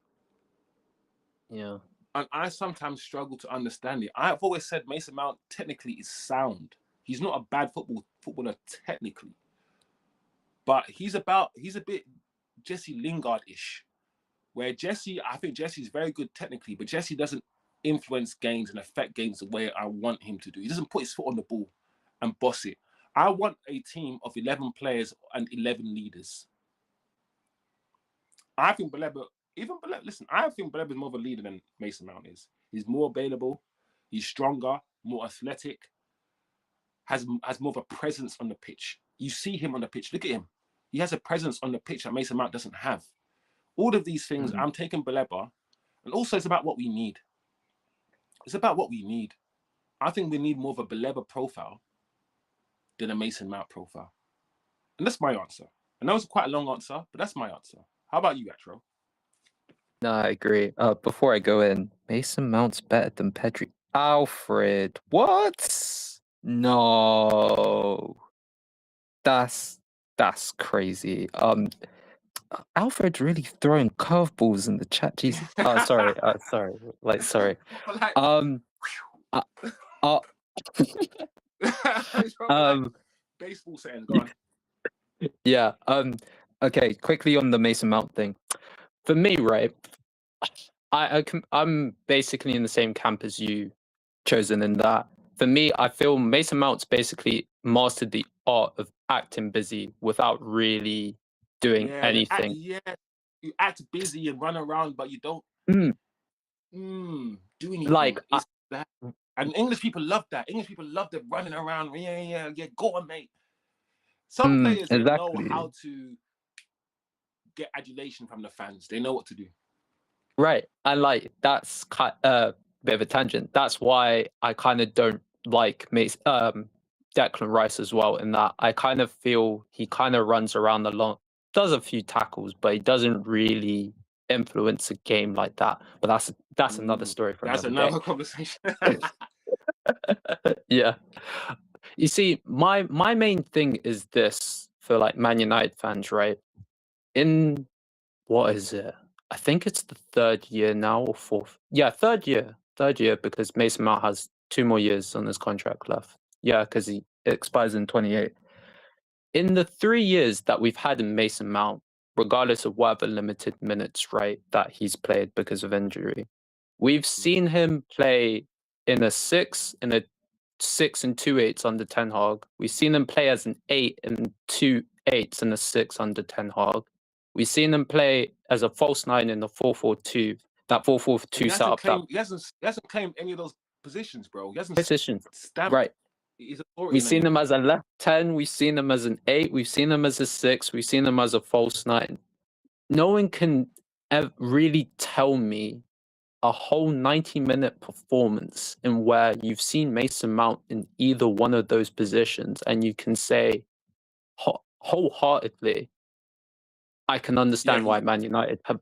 Yeah.
And I sometimes struggle to understand it. I've always said Mason Mount technically is sound. He's not a bad footballer technically. But he's a bit Jesse Lingard-ish. Where I think Jesse's very good technically, but Jesse doesn't influence games and affect games the way I want him to do. He doesn't put his foot on the ball and boss it. I want a team of 11 players and 11 leaders. I think Baleba, listen, I think Baleba is more of a leader than Mason Mount is. He's more available, he's stronger, more athletic, has more of a presence on the pitch. You see him on the pitch, look at him. He has a presence on the pitch that Mason Mount doesn't have. All of these things, I'm taking Baleba, and also it's about what we need. It's about what we need. I think we need more of a Baleba profile than a Mason Mount profile. And that's my answer. I know it's quite a long answer, but that's my answer. How about you, Atro?
No, I agree. Before I go in, Mason Mount's better than Pedri. Alfred, what? No. That's crazy. Alfred's really throwing curveballs in the chat. Jeez. Sorry. Sorry.
Baseball setting, go on.
Yeah. Okay. Quickly on the Mason Mount thing. For me, right, I'm basically in the same camp as you, chosen in that. For me, I feel Mason Mount's basically mastered the art of acting busy without really doing anything.
You act busy and run around, but you don't do anything.
Like,
that. And English people love that. English people love the running around. Yeah, go on, mate. Some players know how to get adulation from the fans. They know what to do. Right.
And like, that's a bit of a tangent. That's why I kind of don't like Declan Rice as well, in that I kind of feel he kind of runs around a lot, does a few tackles, but he doesn't really influence a game like that. But that's another story for another day.
Conversation.
Yeah. You see, my main thing is this for like Man United fans, right? In what is it? I think it's the third year now or fourth. Yeah, third year. Third year because Mason Mount has 2 more years on his contract left. Yeah, because it expires in 28. In the 3 years that we've had in Mason Mount, regardless of whatever limited minutes, right, that he's played because of injury, we've seen him play in a 6 and 2/8 under Ten Hag. We've seen him play as an 8 and 2/8 and a 6 under Ten Hag. We've seen him play as a false 9 in the 4-4-2. That 4-4-2 setup.
He hasn't claimed any of those positions, bro. He hasn't
Positions.
stamped.
Right.
We've
seen him as a left 10. We've seen him as an 8. We've seen him as a 6. We've seen him as a false 9. No one can really tell me a whole 90-minute performance in where you've seen Mason Mount in either one of those positions and you can say wholeheartedly, I can understand why Man United have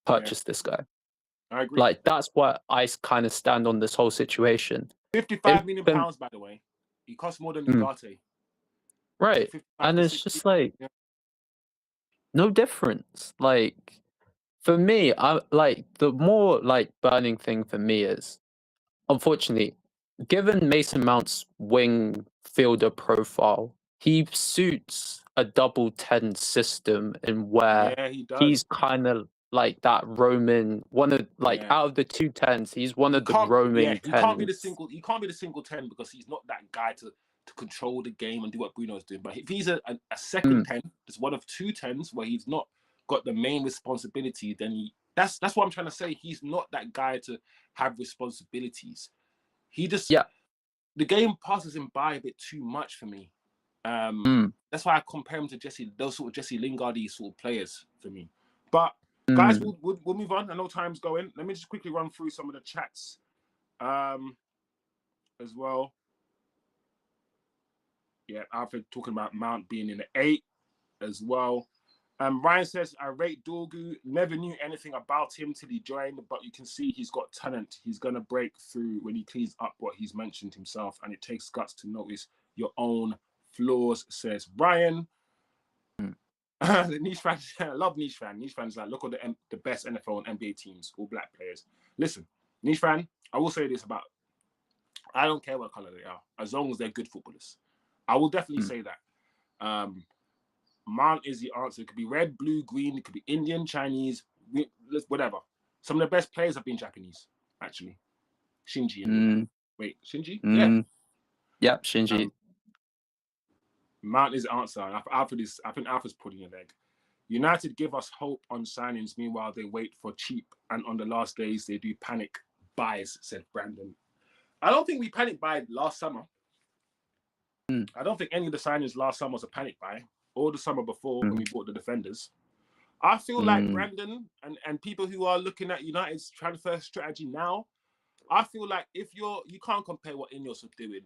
purchased this guy.
I agree.
Like, that's what I kind of stand on this whole situation.
£55 million, by the way. He costs more than Ugarte.
Right. And it's just like, no difference. Like, for me, I like the more like burning thing for me is, unfortunately, given Mason Mount's wing fielder profile, he suits a double 10 system in where
he does.
He's kind of like that roaming out of the 2 10s, he's one of the roaming 10s.
He can't be the single 10 because he's not that guy to control the game and do what Bruno's doing. But if he's a second 10, it's one of 2 10s where he's not got the main responsibility, then that's what I'm trying to say. He's not that guy to have responsibilities. He just the game passes him by a bit too much for me. That's why I compare him to those sort of Jesse Lingard-y sort of players for me. But guys, we'll move on. I know time's going. Let me just quickly run through some of the chats as well. Yeah, Alfred talking about Mount being in the 8 as well. Ryan says, I rate Dorgu. Never knew anything about him till he joined, but you can see he's got talent. He's going to break through when he cleans up what he's mentioned himself, and it takes guts to notice your own flaws, says Ryan. The niche fan, I love niche fan. Niche fan's like, look at the best NFL and NBA teams, all black players. Listen, niche fan, I will say this about, I don't care what color they are, as long as they're good footballers. I will definitely say that. Mount is the answer. It could be red, blue, green. It could be Indian, Chinese, whatever. Some of the best players have been Japanese, actually. Shinji. Wait, Shinji? Yeah.
Yep, Shinji.
Mount is the answer. I think Alpha's putting a leg. United give us hope on signings. Meanwhile, they wait for cheap. And on the last days, they do panic buys, said Brandon. I don't think we panic buy last summer. I don't think any of the signings last summer was a panic buy. Or the summer before when we bought the defenders. I feel like Brandon and people who are looking at United's transfer strategy now, I feel like if you can't compare what Ineos are doing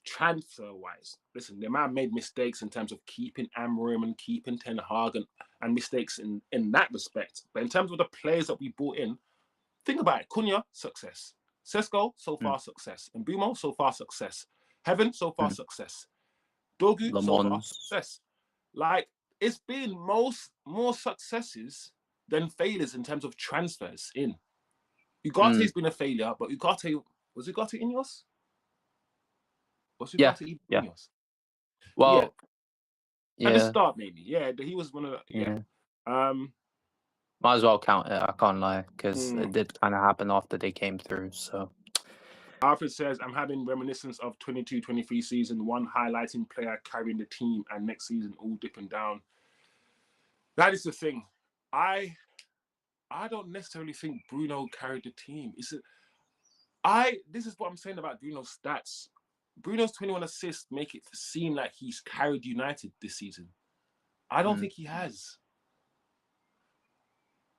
transfer-wise. Listen, they might have made mistakes in terms of keeping Amorim and keeping Ten Hag and mistakes in that respect. But in terms of the players that we brought in, think about it. Cunha, success. Sesko, so far success. And Bumo, so far success. Heaven, so far success. Dorgu, so far success. Like, it's been more successes than failures in terms of transfers in. Ugarte's been a failure, but was Ugarte Ineos? Was Ugarte Ineos?
Well,
at the start, maybe. Yeah, he was one of the.
Might as well count it. I can't lie, because it did kind of happen after they came through. So.
Alfred says, I'm having reminiscence of 22-23 season, one highlighting player carrying the team, and next season all dipping down. That is the thing. I don't necessarily think Bruno carried the team. This is what I'm saying about Bruno's stats. Bruno's 21 assists make it seem like he's carried United this season. I don't think he has.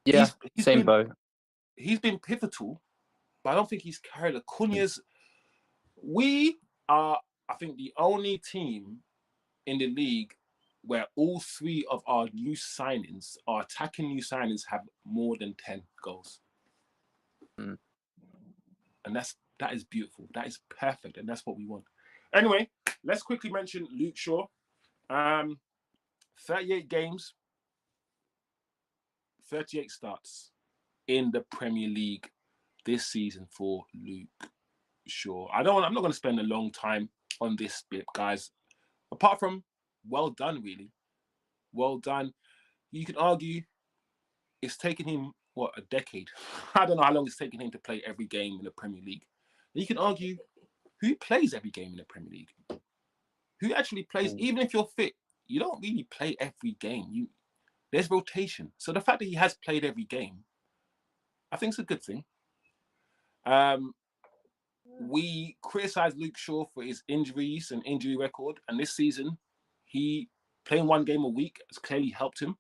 Yeah, same boat.
He's been pivotal, but I don't think he's carried Acuña's. We are, I think, the only team in the league where all 3 of our new signings, our attacking new signings, have more than 10 goals. And that is beautiful. That is perfect. And that's what we want. Anyway, let's quickly mention Luke Shaw. 38 games, 38 starts in the Premier League this season for Luke Shaw. I'm not going to spend a long time on this bit, guys. Apart from, well done, really. Well done. You can argue it's taken him, what, a decade? I don't know how long it's taken him to play every game in the Premier League. You can argue, who plays every game in the Premier League? Who actually plays? Even if you're fit, you don't really play every game. There's rotation. So the fact that he has played every game, I think it's a good thing. We criticized Luke Shaw for his injuries and injury record, and this season, he playing one game a week has clearly helped him.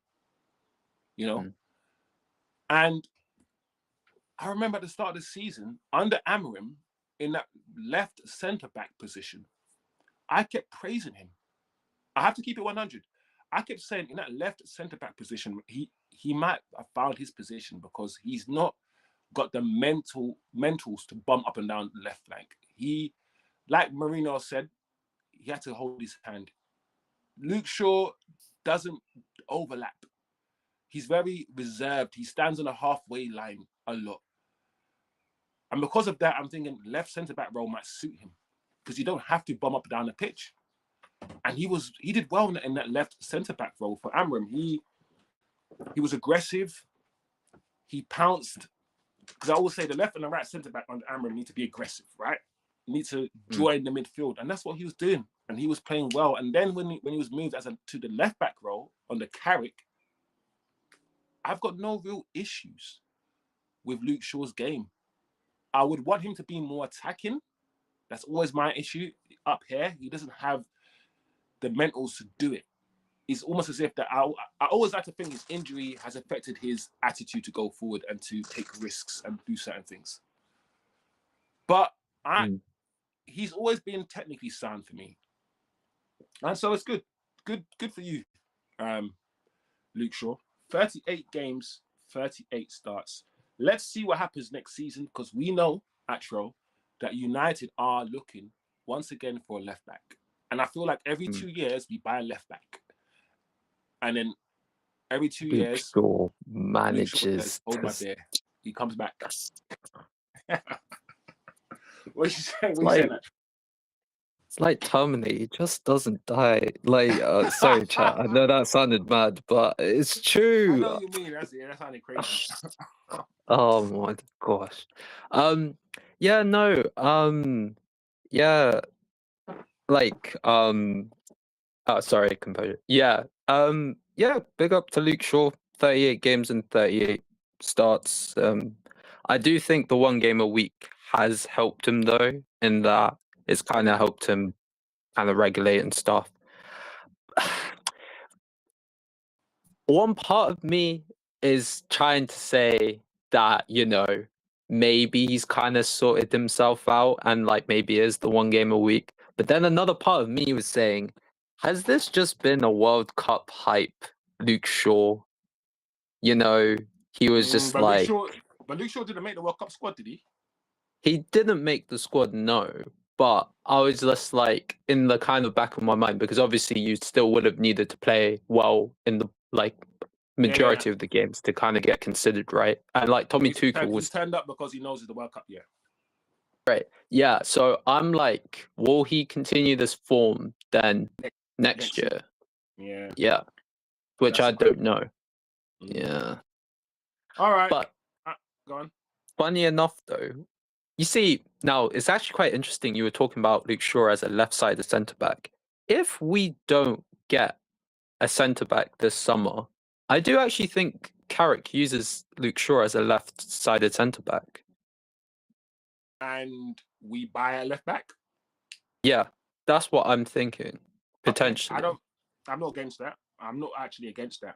And I remember at the start of the season, under Amorim, in that left centre-back position, I kept praising him. I have to keep it 100. I kept saying in that left centre-back position, he might have found his position because he's not got the mentals to bump up and down the left flank. He, like Mourinho said, he had to hold his hand. Luke Shaw doesn't overlap. He's very reserved. He stands on a halfway line a lot. And because of that, I'm thinking left centre-back role might suit him because you don't have to bomb up and down the pitch. And he did well in that left centre-back role for Amorim. He was aggressive. He pounced. Because I always say the left and the right centre-back under Amorim need to be aggressive, right? You need to join the midfield. And that's what he was doing. And he was playing well. And then when he was moved to the left-back role on the Carrick, I've got no real issues with Luke Shaw's game. I would want him to be more attacking. That's always my issue up here. He doesn't have the mentals to do it. It's almost as if that I always like to think his injury has affected his attitude to go forward and to take risks and do certain things. But he's always been technically sound for me. And so it's good. Good for you, Luke Shaw. 38 games, 38 starts. Let's see what happens next season because we know, Atro, that United are looking once again for a left back. And I feel like every 2 years we buy a left back. And then every 2 years,
Shaw manages.
Hold my beer. He comes back. What you saying?
It's like Terminator. He just doesn't die. Like, sorry, chat. I know that sounded mad, but it's true.
I know what you mean. That sounded crazy.
Oh my gosh. Yeah, no. Yeah. Like, oh, sorry, composure. Yeah. Yeah, big up to Luke Shaw. 38 games and 38 starts. I do think the one game a week has helped him though, in that it's kind of helped him kind of regulate and stuff. One part of me is trying to say that, maybe he's kind of sorted himself out and like maybe it is the one game a week. But then another part of me was saying, has this just been a World Cup hype, Luke Shaw? He was just like...
But Luke Shaw didn't make the World Cup squad, did he?
He didn't make the squad, no. But I was just like in the kind of back of my mind, because obviously you still would have needed to play well in the majority of the games to kind of get considered, right? And like Tommy Tuchel was...
He turned up because he knows it's the World Cup, yeah.
Right. Yeah. So I'm like, will he continue this form then next year?
Yeah.
Yeah. Which I don't know. Yeah.
All right.
But
go on.
Funny enough, though, you see, now it's actually quite interesting. You were talking about Luke Shaw as a left-sided centre-back. If we don't get a centre-back this summer, I do actually think Carrick uses Luke Shaw as a left-sided centre-back.
And we buy a left-back?
Yeah, that's what I'm thinking, potentially.
Okay. I'm not against that. I'm not actually against that.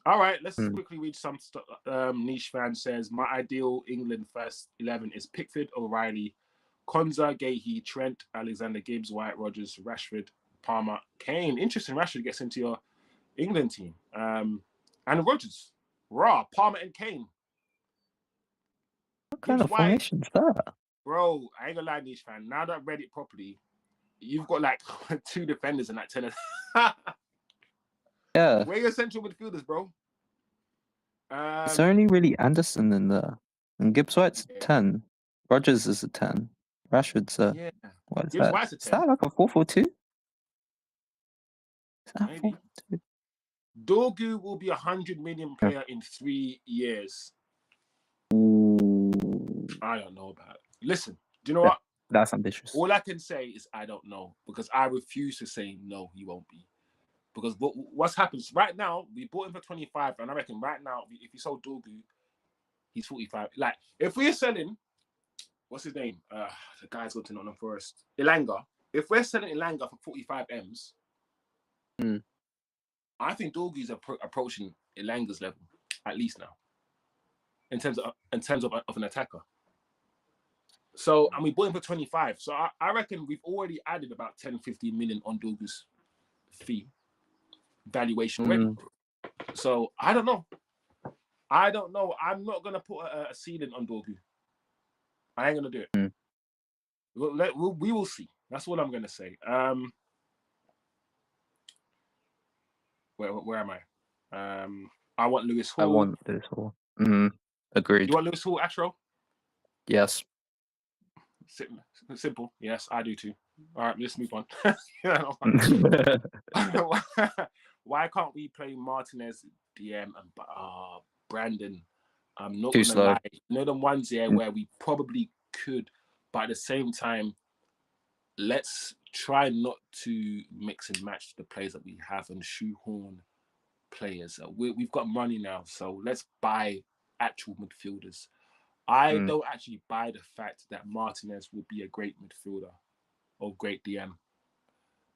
All right, let's quickly read some stuff. Niche fan says, my ideal England first 11 is Pickford, O'Reilly, Konza, Gahey, Trent, Alexander Gibbs, White, Rogers, Rashford, Palmer, Kane. Interesting, Rashford gets into your England team. And Rogers, Palmer and Kane.
What kind of formation is that?
Bro, I ain't gonna lie, Niche fan. Now that I've read it properly, you've got like 2 defenders and like 10.
Yeah,
Where are your central midfielders, bro?
it's only really Anderson in there, and Gibbs White's a
Yeah.
10. Rogers is a 10. Rashford's a
Yeah.
what is
Gibbs
that?
White's a
Is
10.
that like a 4-4-2? Is that
Maybe.
4-4-2?
Dorgu will be 100 million player in 3 years.
Ooh,
I don't know about it. Listen, do you know what?
that's ambitious.
All I can say is I don't know, because I refuse to say no, he won't be. Because what's happened right now, we bought him for 25, and I reckon right now, if you sold Dorgu, he's 45. Like, if we're selling, what's his name? The guy's got to Nottingham Forest. Elanga. If we're selling Elanga for 45 M's, I think Dorgu's approaching Elanga's level, at least now, in terms of an attacker. So, and we bought him for 25. So I reckon we've already added about 10, 15 million on Dorgu's fee valuation already. So I don't know. I'm not gonna put a ceiling on Dorgu. I ain't gonna do it. We will see. That's what I'm gonna say. Where am I? I want Lewis Hall.
I want Lewis Hall. Agreed.
You want Lewis Hall, Astro?
Yes.
Simple. Yes, I do too. All right, let's move on. Why can't we play Martinez, DM, and Brandon? I'm not
Too
gonna
slow.
lie. You know the ones here where we probably could, but at the same time, let's try not to mix and match the players that we have and shoehorn players. We've got money now, so let's buy actual midfielders. I don't actually buy the fact that Martinez will be a great midfielder or great DM.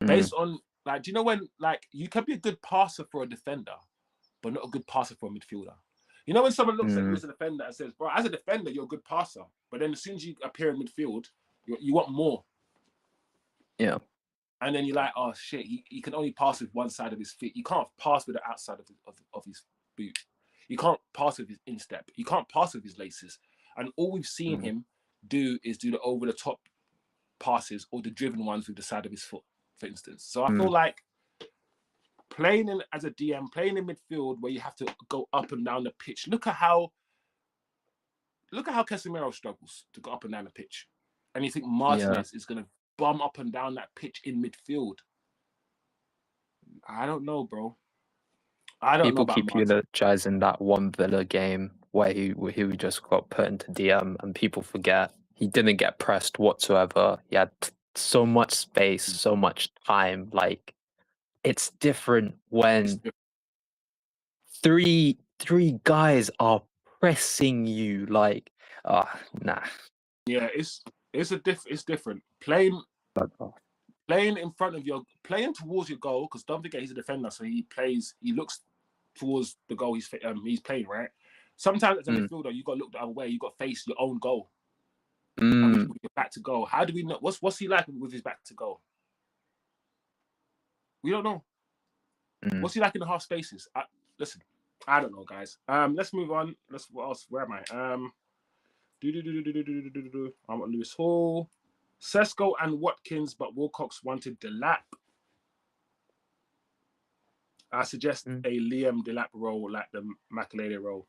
Based on, like, do you know when, like, you can be a good passer for a defender, but not a good passer for a midfielder? You know when someone looks at you as a defender and says, bro, as a defender, you're a good passer, but then as soon as you appear in midfield, you want more.
Yeah.
And then you're like, oh, shit, he can only pass with one side of his feet. You can't pass with the outside of his boot. You can't pass with his instep. You can't pass with his laces. And all we've seen him do is do the over-the-top passes or the driven ones with the side of his foot, for instance. So I feel like playing in as a DM, playing in midfield where you have to go up and down the pitch. Look at how Casemiro struggles to go up and down the pitch. And you think Martinez is going to bomb up and down that pitch in midfield. I don't know, bro. I don't know about
People keep
Martinez.
eulogizing that one Villa game where he just got put into DM, and people forget he didn't get pressed whatsoever. He had so much space, so much time. Like, it's different when three guys are pressing you. Like, nah.
Yeah, it's different. Playing in front of playing towards your goal, because don't forget he's a defender, so he looks towards the goal he's playing, right? Sometimes as a midfielder, you got to look the other way. You got to face your own goal. With your back to goal. How do we know? What's he like with his back to goal? We don't know. What's he like in the half spaces? Listen, I don't know, guys. Let's move on. What else? Where am I? I want Lewis Hall, Sesko, and Watkins, but Wilcox wanted Delap. I suggest a Liam Delap role like the Makelele role.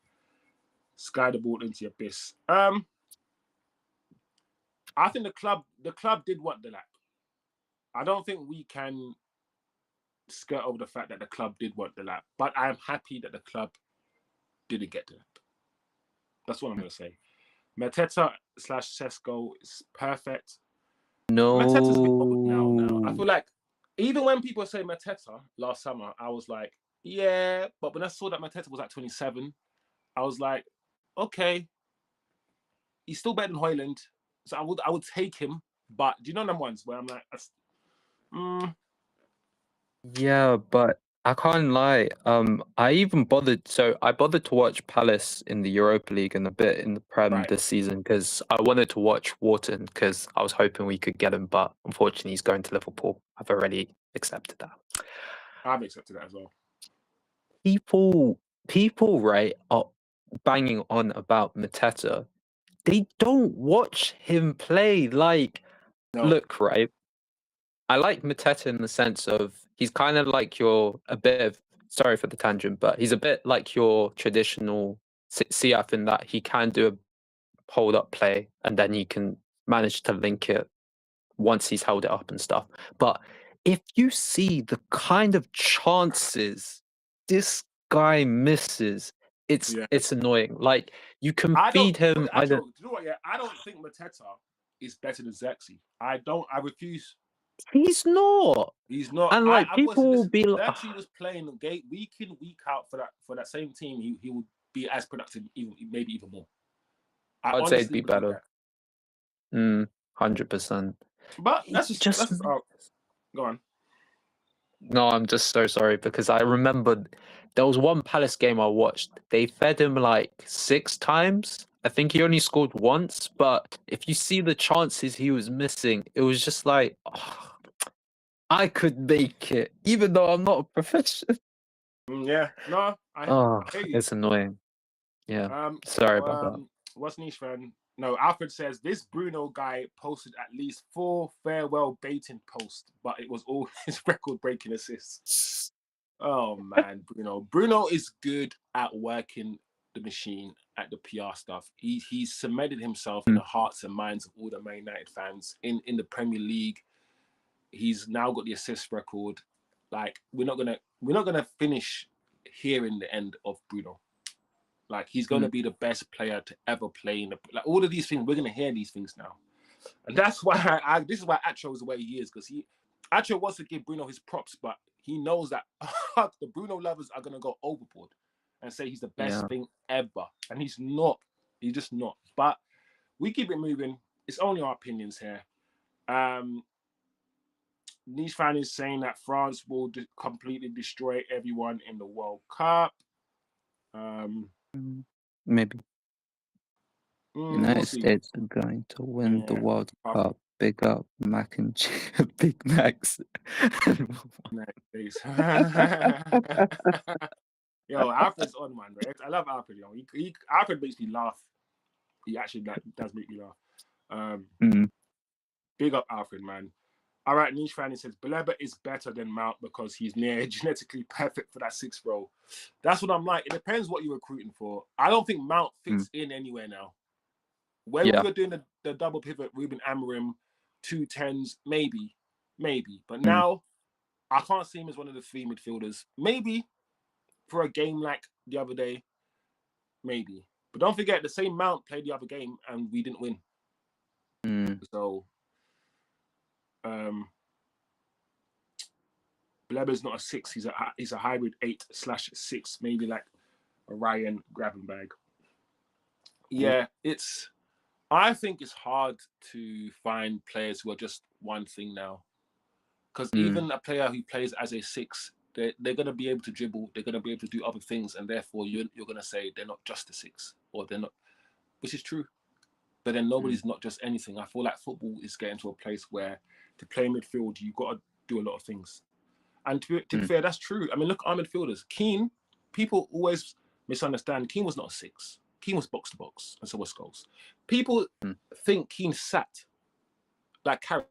Sky the ball into the abyss. I think the club did want Delap. I don't think we can skirt over the fact that the club did want Delap, but I am happy that the club didn't get Delap. That's what I'm going to say. Mateta / Sesko is perfect.
No.
Mateta's a bit old now. I feel like even when people say Mateta last summer, I was like, yeah. But when I saw that Mateta was at 27, I was like, okay, he's still better than Højlund. So I would take him. But do you know them ones where I'm like,
Yeah, but I can't lie. I bothered to watch Palace in the Europa League and a bit in the Prem this season because I wanted to watch Wharton because I was hoping we could get him, but unfortunately he's going to Liverpool. I've already accepted that.
I've accepted that as well.
People, right, are banging on about Mateta. They don't watch him play. Like, look, right.
I like Mateta in the sense of he's kind of like a bit of, sorry for the tangent, but he's a bit like your traditional CF in that he can do a hold up play and then he can manage to link it once he's held it up and stuff. But if you see the kind of chances this guy misses, it's annoying. Like you can feed him.
I don't. You know what? Yeah, I don't think Mateta is better than Xerxes. I refuse.
He's not.
He's not.
And like people will be like,
Xerxes was playing week in, week out for that same team. He would be as productive, maybe even more.
I'd say it'd be better. 100%.
But that's just go on.
No, I'm just so sorry because I remembered there was one Palace game I watched. They fed him like 6 times. I think he only scored once, but if you see the chances he was missing, it was just like, oh, I could make it, even though I'm not a professional.
Yeah, no,
it's annoying. Yeah, sorry about that.
What's niche friend? No, Alfred says this Bruno guy posted at least 4 farewell baiting posts, but it was all his record-breaking assists. Oh man, Bruno is good at working the machine, at the PR stuff. He's cemented himself in the hearts and minds of all the Man United fans in the Premier League. He's now got the assist record. Like we're not gonna finish hearing the end of Bruno. Like he's gonna be the best player to ever play in like all of these things. We're gonna hear these things now, and that's why this is why Acho is the way he is, because Acho wants to give Bruno his props, but he knows that the Bruno lovers are gonna go overboard and say he's the best thing ever, and he's not. He's just not. But we keep it moving. It's only our opinions here. Niche fan is saying that France will completely destroy everyone in the World Cup.
Maybe. United States are going to win the World Cup. Big up Mac and Big Macs.
Yo, Alfred's on, man. Right? I love Alfred. Yo, Alfred makes me laugh. He actually does make me laugh. Big up Alfred, man. All right, Niche Fanny says Baleba is better than Mount because he's near genetically perfect for that 6th role. That's what I'm like. It depends what you're recruiting for. I don't think Mount fits in anywhere now. When we were doing the double pivot, Ruben Amorim, 2 10s, maybe. But now, I can't see him as one of the 3 midfielders. Maybe for a game like the other day, maybe. But don't forget, the same Mount played the other game and we didn't win. So, Bleber's not a 6. He's a hybrid 8/6, maybe like a Ryan Gravenberg. Yeah, I think it's hard to find players who are just one thing now. Because even a player who plays as a 6, they're going to be able to dribble, they're going to be able to do other things, and therefore you're going to say they're not just a 6, or they're not, which is true. But then nobody's not just anything. I feel like football is getting to a place where to play midfield, you've got to do a lot of things. And to be fair, that's true. I mean, look at our midfielders. Keane, people always misunderstand. Keane was not a 6. Keane was box to box, and so was Scholes. People think Keane sat like Carrick.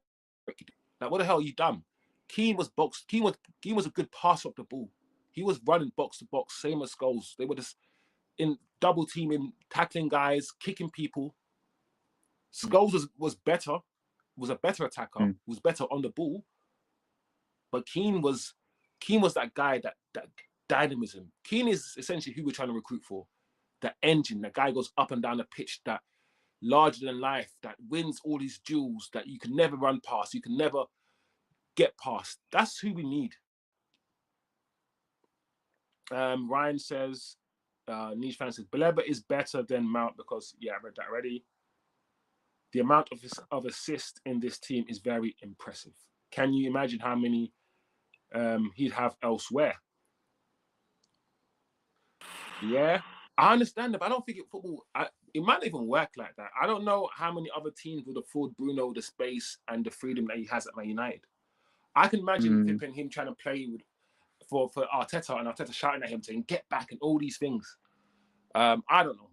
Like, what the hell are you done? Keane was box. Keane was a good passer of the ball. He was running box to box, same as Scholes. They were just in double teaming, tackling guys, kicking people. Scholes was better, was a better attacker, was better on the ball. But Keane was that guy, that dynamism. Keane is essentially who we're trying to recruit for. That engine, that guy goes up and down the pitch, that larger than life, that wins all these duels, that you can never run past, you can never get past. That's who we need. Ryan says, Niche fan says, Baleba is better than Mount because, I read that already. The amount of assist in this team is very impressive. Can you imagine how many he'd have elsewhere? Yeah, I understand that, but I don't think football, it might not even work like that. I don't know how many other teams would afford Bruno the space and the freedom that he has at Man United. I can imagine him trying to play for Arteta and Arteta shouting at him saying, get back and all these things. I don't know.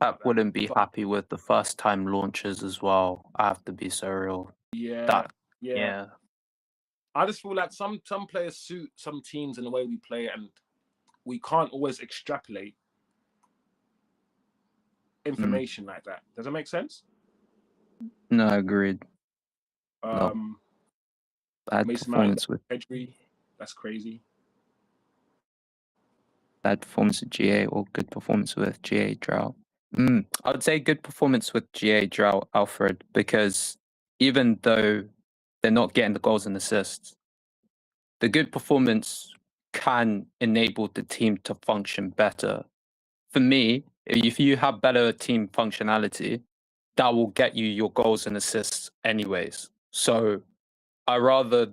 Pep wouldn't be happy with the first time launches as well. I have to be so real.
Yeah. I just feel like some players suit some teams in the way we play, and we can't always extrapolate information like that. Does that make sense?
No, agreed. No, bad
Mason Mount,
performance with
Pedri, that's crazy.
bad performance with GA or good performance with GA Drought. I would say good performance with GA Drought, Alfred, because even though they're not getting the goals and assists, the good performance can enable the team to function better. For me, if you have better team functionality, that will get you your goals and assists anyways. So I rather,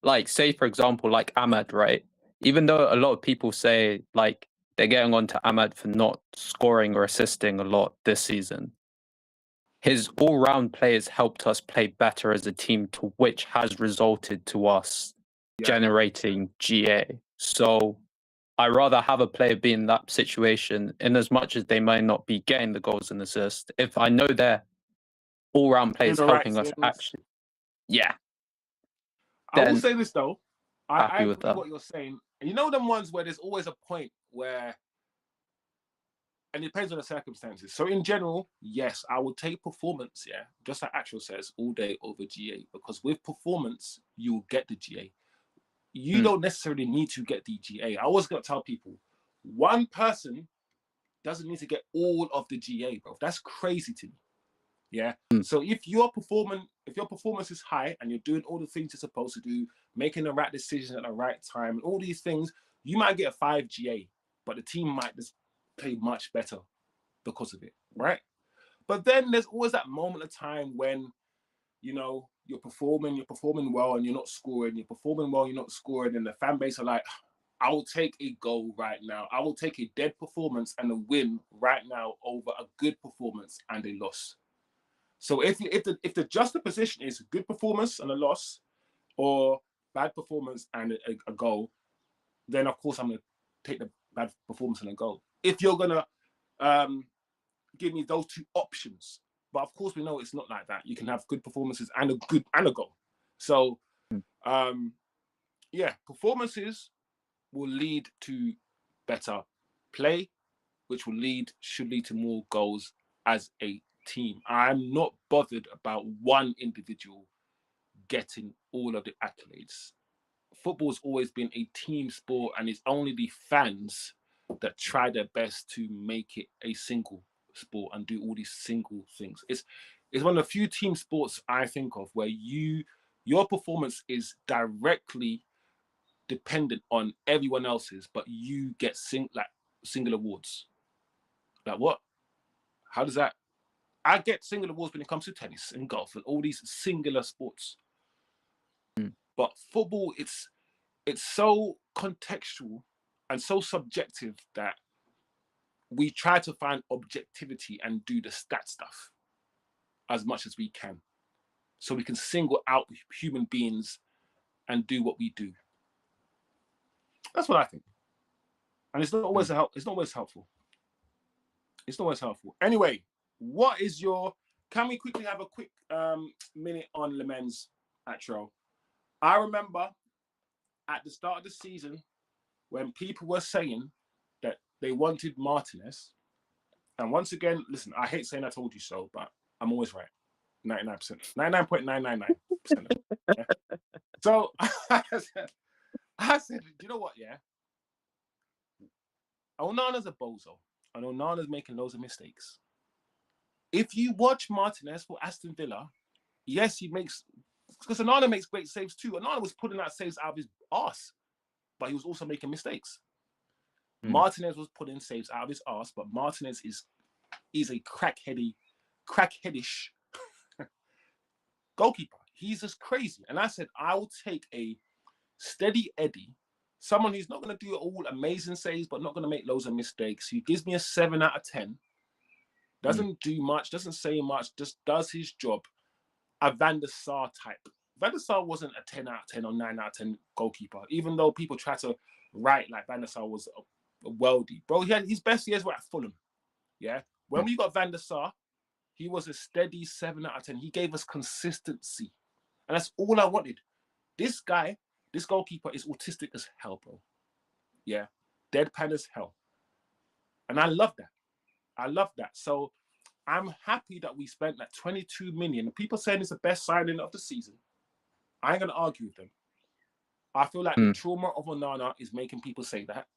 like, say for example, like Ahmad, right? Even though a lot of people say like they're getting on to Ahmad for not scoring or assisting a lot this season, his all-round play has helped us play better as a team, to which has resulted to us generating GA. So I rather have a player be in that situation, in as much as they might not be getting the goals and assists. If I know their all-round play is
the right
helping us
things.
actually, yeah.
I will
Then
say this though, I
happy with
agree
that.
what you're saying. And you know them ones where there's always a point where, and it depends on the circumstances. So in general, yes, I would take performance, yeah, just like Actual says, all day over GA, because with performance, you will get the GA. You don't necessarily need to get the GA. I always got to tell people, one person doesn't need to get all of the GA, bro. That's crazy to me. Yeah. So if your performance is high and you're doing all the things you're supposed to do, making the right decisions at the right time, and all these things, you might get a 5 GA, but the team might just play much better because of it, right? But then there's always that moment of time when, you know, you're performing well and you're not scoring, you're performing well, you're not scoring, and the fan base are like, I will take a goal right now. I will take a dead performance and a win right now over a good performance and a loss. So if the juxtaposition is good performance and a loss, or bad performance and a goal, then of course I'm gonna take the bad performance and a goal. If you're gonna give me those two options, but of course we know it's not like that. You can have good performances and a goal. So yeah, performances will lead to better play, which should lead to more goals as a team. I'm not bothered about one individual getting all of the accolades. Football's always been a team sport, and it's only the fans that try their best to make it a single sport and do all these single things. It's one of the few team sports I think of where your performance is directly dependent on everyone else's, but you get single awards. Like what? How does that? I get single awards when it comes to tennis and golf and all these singular sports. But football, it's so contextual and so subjective that we try to find objectivity and do the stat stuff as much as we can, so we can single out human beings and do what we do. That's what I think, and it's not always It's not always helpful. It's not always helpful. Anyway, what is your? Can we quickly have a quick minute on Le Mans Atro? I remember at the start of the season when people were saying that they wanted Martinez. And once again, listen, I hate saying I told you so, but I'm always right. 99%. 99.999%. Yeah? So I said, you know what, yeah? Onana's a bozo. And Onana's making loads of mistakes. If you watch Martinez for Aston Villa, yes, he makes... Because Onana makes great saves too. Onana was putting out saves out of his arse, but he was also making mistakes. Martinez was putting saves out of his arse, but Martinez is a crackheadish goalkeeper. He's just crazy. And I said, I will take a steady Eddie, someone who's not going to do all amazing saves, but not going to make loads of mistakes. He gives me a 7 out of 10. Doesn't do much, doesn't say much, just does his job. A Van der Sar type. Van der Sar wasn't a 10 out of 10 or 9 out of 10 goalkeeper, even though people try to write like Van der Sar was a worldie. Bro, he had his best years were at Fulham. Yeah. When we got Van der Sar, he was a steady 7 out of 10. He gave us consistency. And that's all I wanted. This guy, this goalkeeper is autistic as hell, bro. Yeah, deadpan as hell. And I love that. I love that. So I'm happy that we spent that 22 million. People saying it's the best signing of the season. I ain't going to argue with them. I feel like the trauma of Onana is making people say that.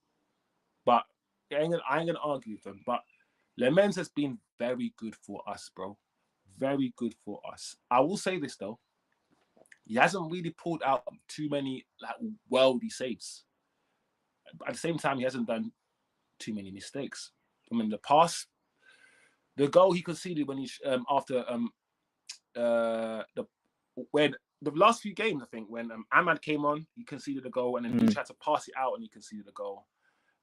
But I ain't gonna argue with them. But Lemens has been very good for us, bro. Very good for us. I will say this though. He hasn't really pulled out too many like worldy saves. But at the same time, he hasn't done too many mistakes. I mean, the pass, the goal he conceded when he after when the last few games, I think when Ahmad came on, he conceded a goal, and then he tried to pass it out and he conceded a goal.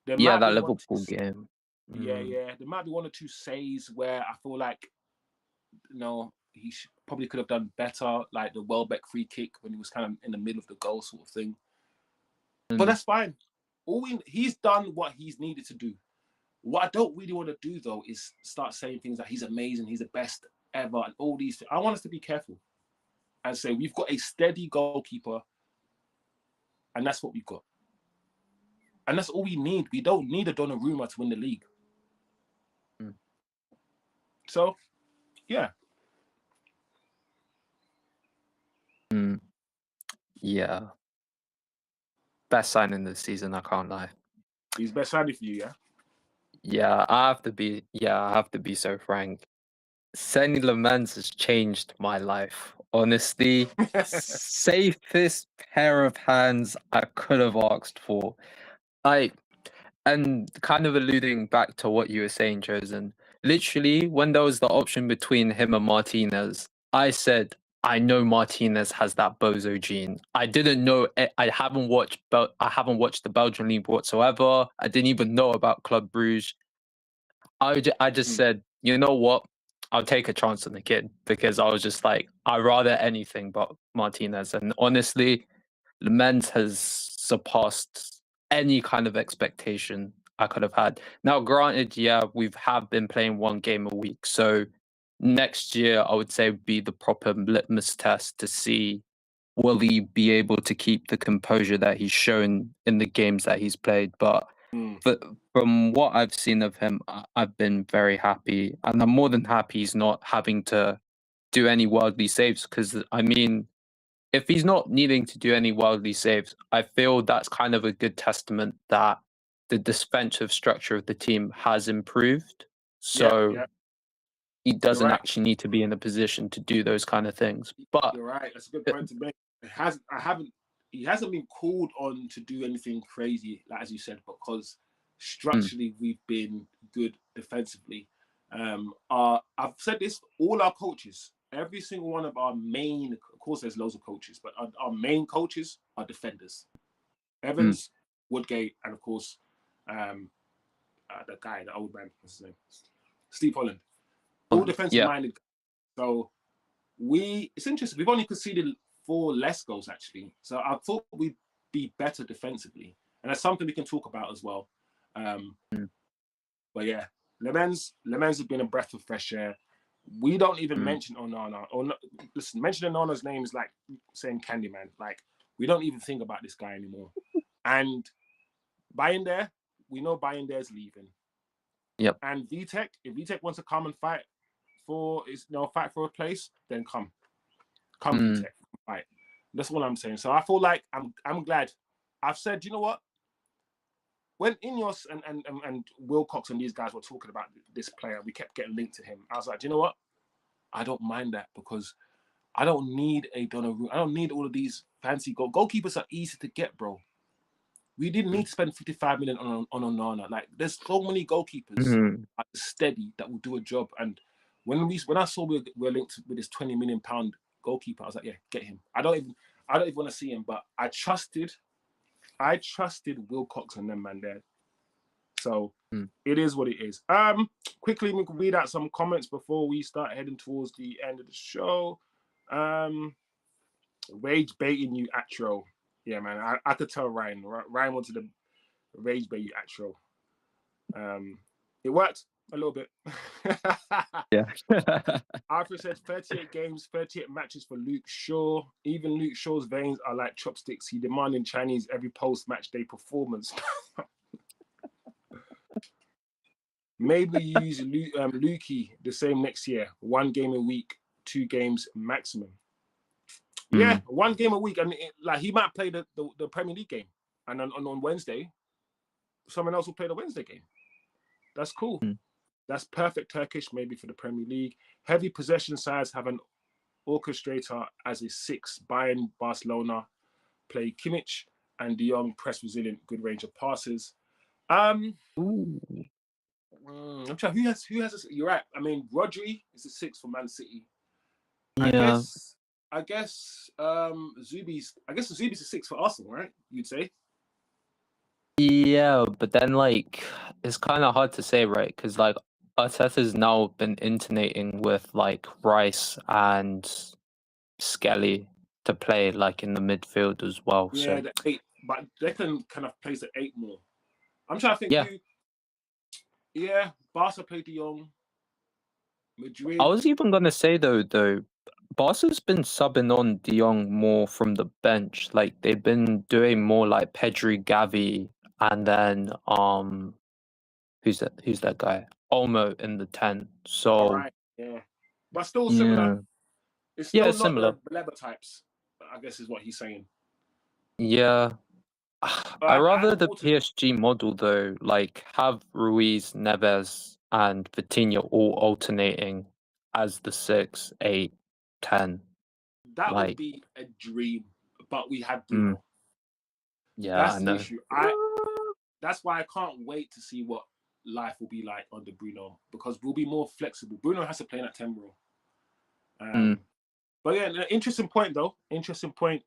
There
Yeah,
might
that
be
Liverpool game.
Yeah. There might be one or two saves where I feel like, he probably could have done better, like the Welbeck free kick when he was kind of in the middle of the goal sort of thing. But that's fine. He's done what he's needed to do. What I don't really want to do, though, is start saying things like he's amazing, he's the best ever, and all these things. I want us to be careful and say we've got a steady goalkeeper, and that's what we've got. And that's all we need. We don't need a Donnarumma to win the league. So, yeah.
Yeah. Best signing this season, I can't lie.
He's best signing for you, yeah?
Yeah, I have to be so frank. Senny Lamens has changed my life. Honestly, safest pair of hands I could have asked for. And kind of alluding back to what you were saying, Chosen, literally, when there was the option between him and Martinez, I said, I know Martinez has that bozo gene. I didn't know. I haven't watched the Belgian league whatsoever. I didn't even know about Club Bruges. I just said, you know what? I'll take a chance on the kid because I was just like, I'd rather anything but Martinez. And honestly, Lamens has surpassed any kind of expectation I could have had. Now, granted, yeah, have been playing one game a week. So next year, I would say would be the proper litmus test to see will he be able to keep the composure that he's shown in the games that he's played. But from what I've seen of him, I've been very happy. And I'm more than happy he's not having to do any worldly saves because, I mean, if he's not needing to do any worldly saves, I feel that's kind of a good testament that the defensive structure of the team has improved. So he doesn't actually need to be in a position to do those kind of things. But
you're right. That's a good point to make. He hasn't been called on to do anything crazy, like as you said, because structurally we've been good defensively. I've said this, all our coaches, every single one of our main, of course there's loads of coaches, but our main coaches are defenders. Evans, Woodgate, and of course the guy, the old man, what's his name? Steve Holland. All defensive minded. So it's interesting. We've only conceded 4 less goals actually. So I thought we'd be better defensively. And that's something we can talk about as well. But yeah, Lemens has been a breath of fresh air. We don't even mention Onana. Listen, mentioning Onana's name is like saying Candyman. Like, we don't even think about this guy anymore. And Bayindir, we know Bayindir's leaving.
Yep.
And Vitek, if Vitek wants to come and fight for a place, then come Vitek, fight. That's what I'm saying. So I feel like I'm glad. I've said, you know what? When Ineos and Wilcox and these guys were talking about this player, we kept getting linked to him. I was like, you know what? I don't mind that because I don't need a Donnarumma. I don't need all of these fancy goalkeepers are easy to get, bro. We didn't need to spend 55 million on Onana. Like, there's so many goalkeepers steady that will do a job. And when I saw we're linked with this 20 million pound goalkeeper, I was like, yeah, get him. I don't even want to see him, but I trusted Wilcox and them man there. So it is what it is. Quickly we can read out some comments before we start heading towards the end of the show. Rage baiting you, Atro. Yeah, man, I could tell Ryan wanted to rage bait you, Atro. It worked. A little bit.
Yeah.
Arthur said 38 games, 38 matches for Luke Shaw. Even Luke Shaw's veins are like chopsticks. He demanding Chinese every post-match day performance. Maybe use Lukey the same next year. 1 game a week, 2 games maximum. Yeah, 1 game a week. And like he might play the Premier League game. And on Wednesday, someone else will play the Wednesday game. That's cool. That's perfect Turkish, maybe for the Premier League. Heavy possession sides have an orchestrator as a 6. Bayern, Barcelona play Kimmich and De Jong press resilient, good range of passes. I'm trying. Who has? You're right. I mean, Rodri is a 6 for Man City.
Yeah.
I guess Zubi's a 6 for Arsenal, right? You'd say.
Yeah, but then like it's kind of hard to say, right? Because like Arteta's now been intonating with like Rice and Skelly to play like in the midfield as well.
Yeah,
So
the 8, but Declan kind of plays the 8 more. I'm trying to think.
Yeah.
Yeah, Barca played De Jong. Madrid.
I was even gonna say though, Barca's been subbing on De Jong more from the bench. Like they've been doing more like Pedri, Gavi, and then who's that guy? Olmo in the 10. So
All right, yeah, but still
yeah.
similar. It's still
Yeah,
not
similar.
the Lever types, I guess is what he's saying.
Yeah. I rather the PSG model though, like have Ruiz, Neves, and Vitinha all alternating as the 6, 8, 10.
That would
Like
be a dream, but we had Bruno.
yeah,
That's
I
the
know.
issue. That's why I can't wait to see what life will be like under Bruno, because we'll be more flexible. Bruno has to play in that 10 role. But yeah, interesting point though. Interesting point.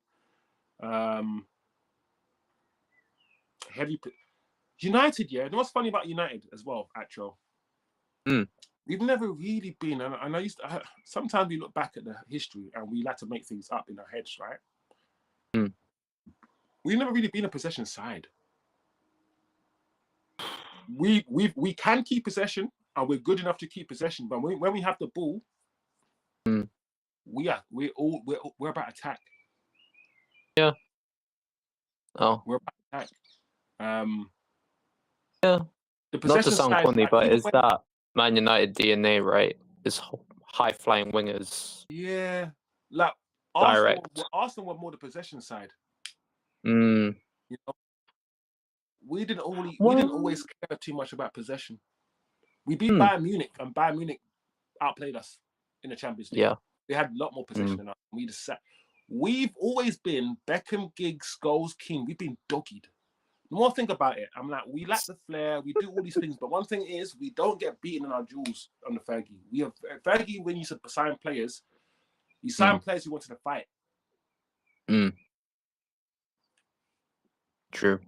Heavy United, yeah. You know what's funny about United as well, actual. We've never really been, and I used to, sometimes we look back at the history and we like to make things up in our heads, right? We've never really been a possession side. We can keep possession and we're good enough to keep possession, but when we have the ball, we're about attack.
Yeah. Oh.
We're about attack.
Yeah.
The
Not to
possession
sound
side,
corny,
like,
but is that Man United DNA, right? Is high flying wingers.
Yeah. Like
Direct.
Arsenal were more the possession side.
You
know, we didn't always care too much about possession. We beat Bayern Munich, and Bayern Munich outplayed us in the Champions League.
Yeah.
They had a lot more possession than us. We just sat. We've always been Beckham, Giggs, Scholes, King. We've been doggied. The more I think about it, I'm like, we lack the flair. We do all these things, but one thing is, we don't get beaten in our duels on the Fergie. We have Fergie when you sign players, you sign players who wanted to fight.
True.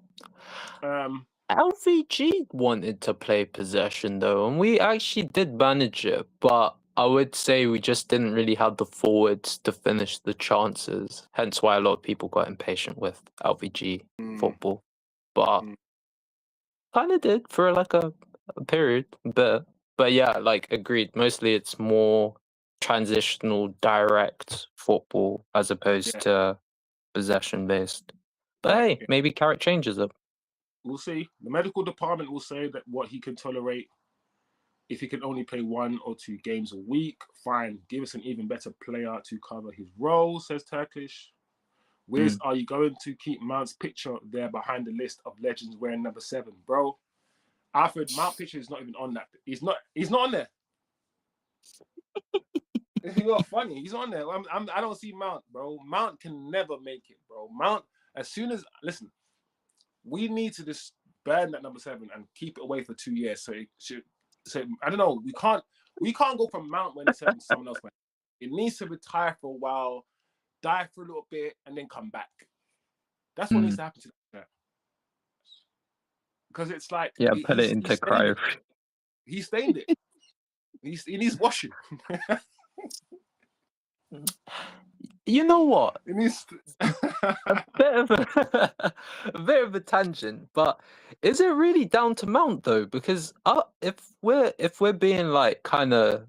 LVG wanted to play possession though, and we actually did manage it, but I would say we just didn't really have the forwards to finish the chances. Hence why a lot of people got impatient with LVG football. But kind of did for like a period, but yeah, like agreed. Mostly it's more transitional, direct football as opposed to possession based. But hey, maybe Carrot changes it.
We'll see. The medical department will say that what he can tolerate. If he can only play 1 or 2 games a week, fine. Give us an even better player to cover his role, says Turkish. Wiz, are you going to keep Mount's picture there behind the list of legends wearing number 7, bro? Alfred, Mount picture is not even on that. He's not on there. You're funny. He's on there. I don't see Mount, bro. Mount can never make it, bro. Mount, as soon as listen, we need to just burn that number 7 and keep it away for 2 years. So it should. So I don't know. We can't go from Mount when it's 7 to someone else. It needs to retire for a while, die for a little bit, and then come back. That's what needs to happen to that. Because it's like
put it into cryo.
He stained it. He needs washing.
You know what?
It needs.
bit of a bit of a tangent, but is it really down to Mount though? Because if we're being like kind of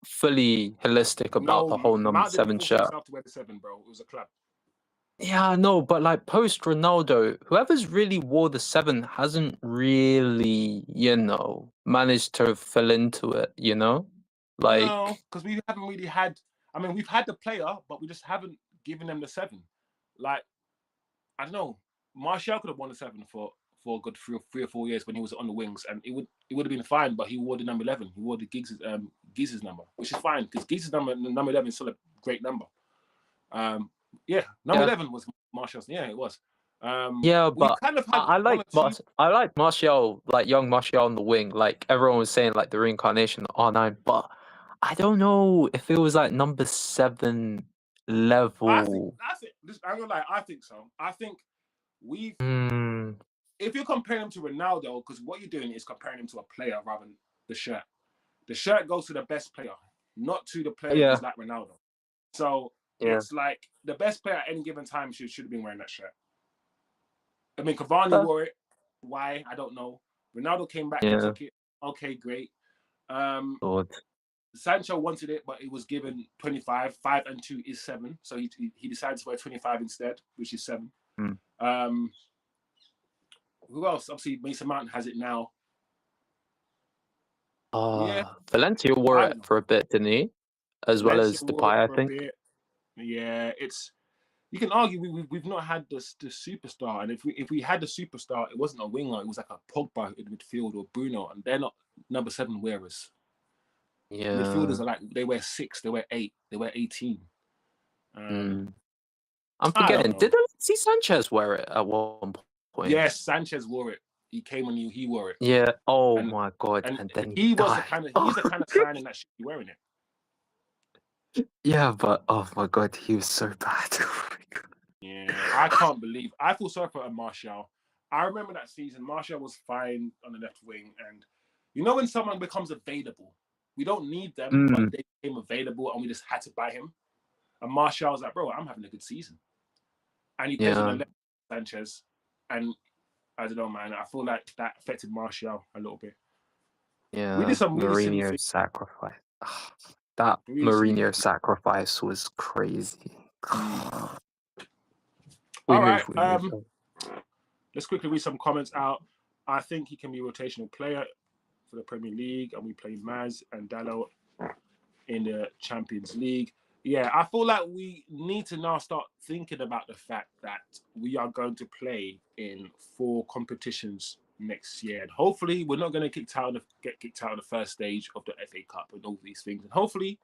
fully holistic about
No,
the whole number
Mount didn't
seven
force
shirt,
himself to wear the 7, bro. It was a club.
yeah, I know, but like post Ronaldo, whoever's really wore the 7 hasn't really, managed to fill into it,
No,
like.
because we haven't really had. I mean, we've had the player, but we just haven't given them the 7. Like, I don't know. Martial could have won the 7 for a good 3 or 4 years when he was on the wings, and it would have been fine. But he wore the number 11. He wore the Giggs' number, which is fine because Giggs' number 11 is still a great number. Yeah, number
Yeah.
11 was Martial's. Yeah, it was.
Yeah,
We
but
kind of had
I
one
like
or two.
I like Martial, like young Martial on the wing. Like everyone was saying, like the reincarnation of R9, but I don't know if it was like number 7 level.
I'm gonna lie. I think so. I think we've.
Mm,
If you're comparing him to Ronaldo, because what you're doing is comparing him to a player rather than the shirt. The shirt goes to the best player, not to the player
yeah,
who's like Ronaldo. So
yeah.
it's like the best player at any given time should have been wearing that shirt. I mean, Cavani
Fair.
wore it. Why? I don't know. Ronaldo came back and
Yeah,
took it. Okay, great. Um,
Lord.
Sancho wanted it, but it was given 25. 5 and 2 is 7. So he decided to wear 25 instead, which is 7.
Mm.
Who else? Obviously, Mason Mount has it now. Yeah,
Valencia wore
I
it
don't know.
for a bit, didn't he? As well
Valencia
as
wore it
Depay, I
for a
think.
bit. Yeah, you can argue we've not had the superstar, and if we had the superstar, it wasn't a winger, it was like a Pogba in midfield or Bruno, and they're not number 7 wearers. Midfielders
Yeah.
are like they wear 6, they wear 8, they wear 18.
Mm. I'm
I don't
forgetting.
know.
Did Alexis Sanchez wear it at one point?
Yes, Sanchez wore it. He came and he wore it,
Yeah. Oh
and
my God.
and
And then he
he was the
died.
kind of he's the kind of signing that should be wearing it.
Yeah, but oh my God, he was so bad. Oh my God.
Yeah, I can't believe. I feel sorry for Martial. I remember that season. Martial was fine on the left wing, and when someone becomes available, we don't need them, but
Mm,
they became available, and we just had to buy him. And Martial was like, "Bro, I'm having a good season," and he plays on the
yeah.
left, Sanchez, and I don't know, man. I feel like that affected Martial a little bit. We did
Yeah.
some really silly
Mourinho
things.
sacrifice. That
Really silly
Mourinho
things.
sacrifice was crazy. We
All right.
move. We move.
Let's quickly read some comments out. I think he can be a rotational player for the Premier League, and we play Maz and Dallo in the Champions League. Yeah, I feel like we need to now start thinking about the fact that we are going to play in 4 competitions next year, and hopefully we're not going to get kicked out of the first stage of the FA Cup and all these things, and hopefully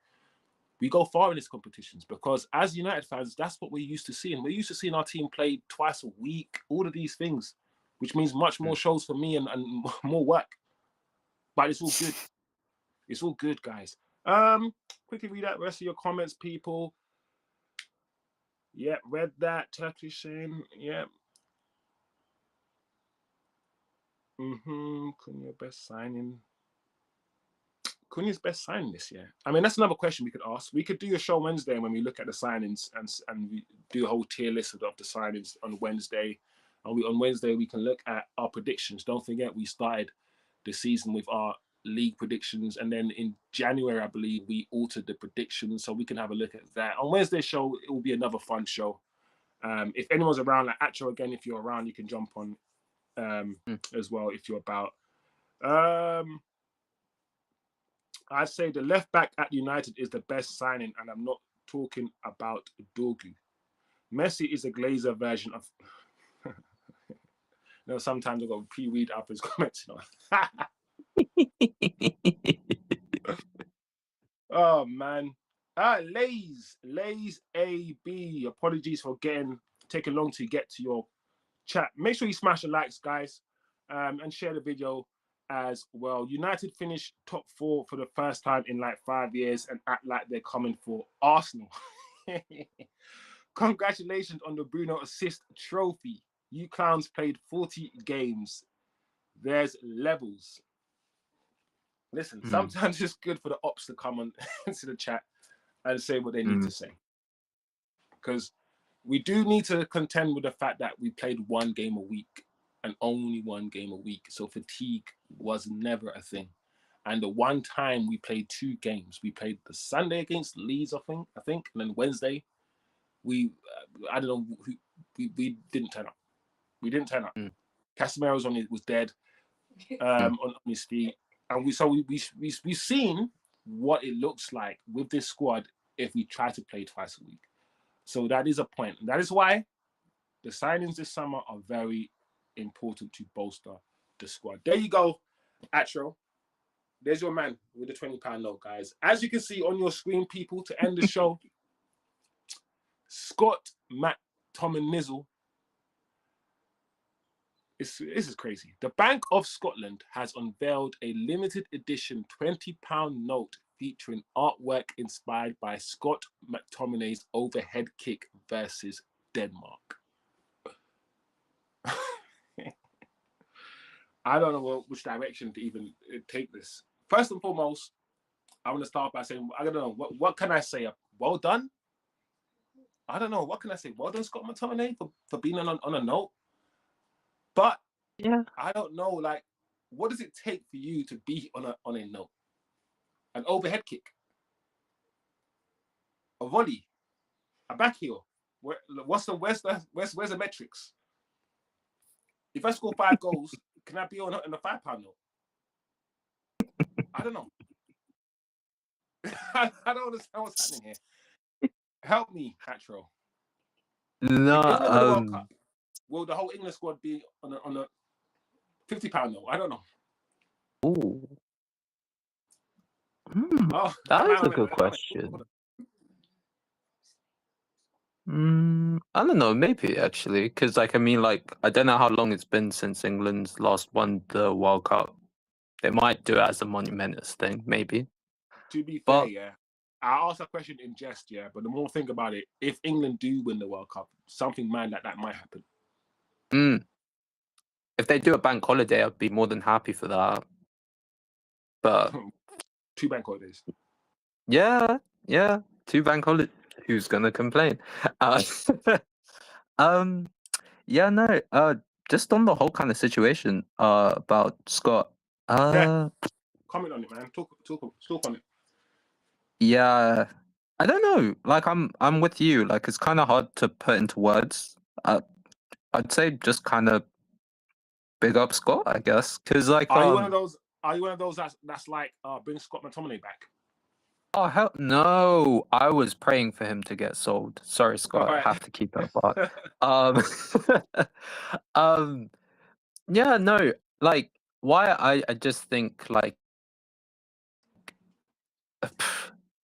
we go far in these competitions, because as United fans, that's what we're used to seeing. We're used to seeing our team play twice a week, all of these things, which means much more shows for me and more work. But it's all good. It's all good, guys. Quickly read out the rest of your comments, people. Yep, read that. Turkish saying, yep. Cunha best signing. Cunha's best signing this year. I mean, that's another question we could ask. We could do a show Wednesday when we look at the signings and we do a whole tier list of the signings on Wednesday. And on Wednesday we can look at our predictions. Don't forget, we started the season with our league predictions, and then in January, I believe, we altered the predictions, so we can have a look at that. On Wednesday's show, it will be another fun show. If anyone's around, like Acho again, if you're around, you can jump on as well if you're about. I'd say the left back at United is the best signing, and I'm not talking about Dorgu. Messi is a Glazer version of. Sometimes I've got to pre-read up his comments. Oh man. Lays AB. Apologies for taking long to get to your chat. Make sure you smash the likes, guys, and share the video as well. United finished top 4 for the first time in like 5 years and act like they're coming for Arsenal. Congratulations on the Bruno assist trophy. You clowns played 40 games. There's levels. Listen, sometimes it's good for the ops to come on into the chat and say what they need to say. Because we do need to contend with the fact that we played one game a week and only one game a week. So fatigue was never a thing. And the one time we played 2 games, we played the Sunday against Leeds, I think, and then Wednesday, I don't know, we didn't turn up. We didn't turn up. Casemiro's was dead on his feet, and we've seen what it looks like with this squad if we try to play twice a week. So that is a point. That is why the signings this summer are very important to bolster the squad. There you go, Atro. There's your man with the £20 note, guys. As you can see on your screen, people, to end the show, Scott McTominay. This is crazy. The Bank of Scotland has unveiled a limited edition £20 note featuring artwork inspired by Scott McTominay's overhead kick versus Denmark. I don't know which direction to even take this. First and foremost, I want to start by saying, I don't know, what can I say? Well done? I don't know. What can I say? Well done, Scott McTominay, for being on a note. But
yeah,
I don't know, like, what does it take for you to be on a note? An overhead kick, a volley, a back heel. Where's the metrics? If I score 5 goals, can I be on a £5 note? I don't know. I don't understand what's happening here. Help me, Atro.
no,
If England win the World Cup, will the whole England squad be on a £50 note? I don't know.
ooh.
Oh,
That is a good question. I don't know, maybe actually, because like I mean, like I don't know how long it's been since England's last won the World Cup. They might do it as a monumentous thing, maybe.
To be fair,
But
yeah, I asked that question in jest, yeah, but the more I think about it, if England do win the World Cup, something mad like that might happen.
if they do a bank holiday, I'd be more than happy for that. But
2 bank holidays.
yeah, 2 bank holidays. Who's gonna complain? Yeah, no. Just on the whole kind of situation. About Scott.
Yeah. Comment on it, man. Talk on it.
Yeah, I don't know. Like I'm with you. Like it's kind of hard to put into words. I'd say just kind of big up Scott, I guess, because like
Are you one of those? Are you one of those that's like bring Scott McTominay back?
oh hell no! I was praying for him to get sold. Sorry, Scott.
Right.
I have to keep it apart. Yeah, no. Like why I just think like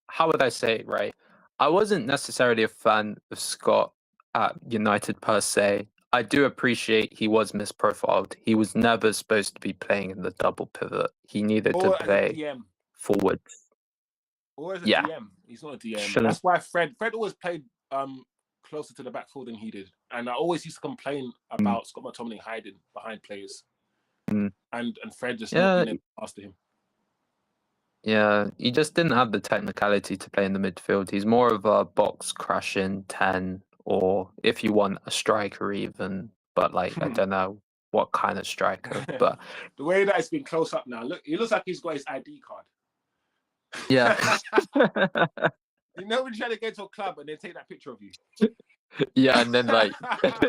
how would I say it, right? I wasn't necessarily a fan of Scott at United per se. I do appreciate he was misprofiled. He was never supposed to be playing in the double pivot. He needed to
Or as a
play
DM.
forward.
Or as a
Yeah.
DM. He's not a DM.
Shouldn't-
That's why Fred always played closer to the back four than he did. And I always used to complain about Scott McTominay hiding behind players. And Fred just not being able to pass to him.
Yeah, he just didn't have the technicality to play in the midfield. He's more of a box crashing 10, or if you want a striker even, but like I don't know what kind of striker. But
the way that it's been close up now, look, he looks like he's got his ID card.
yeah.
You know when you try to get to a club and they take that picture of you.
Yeah, and then like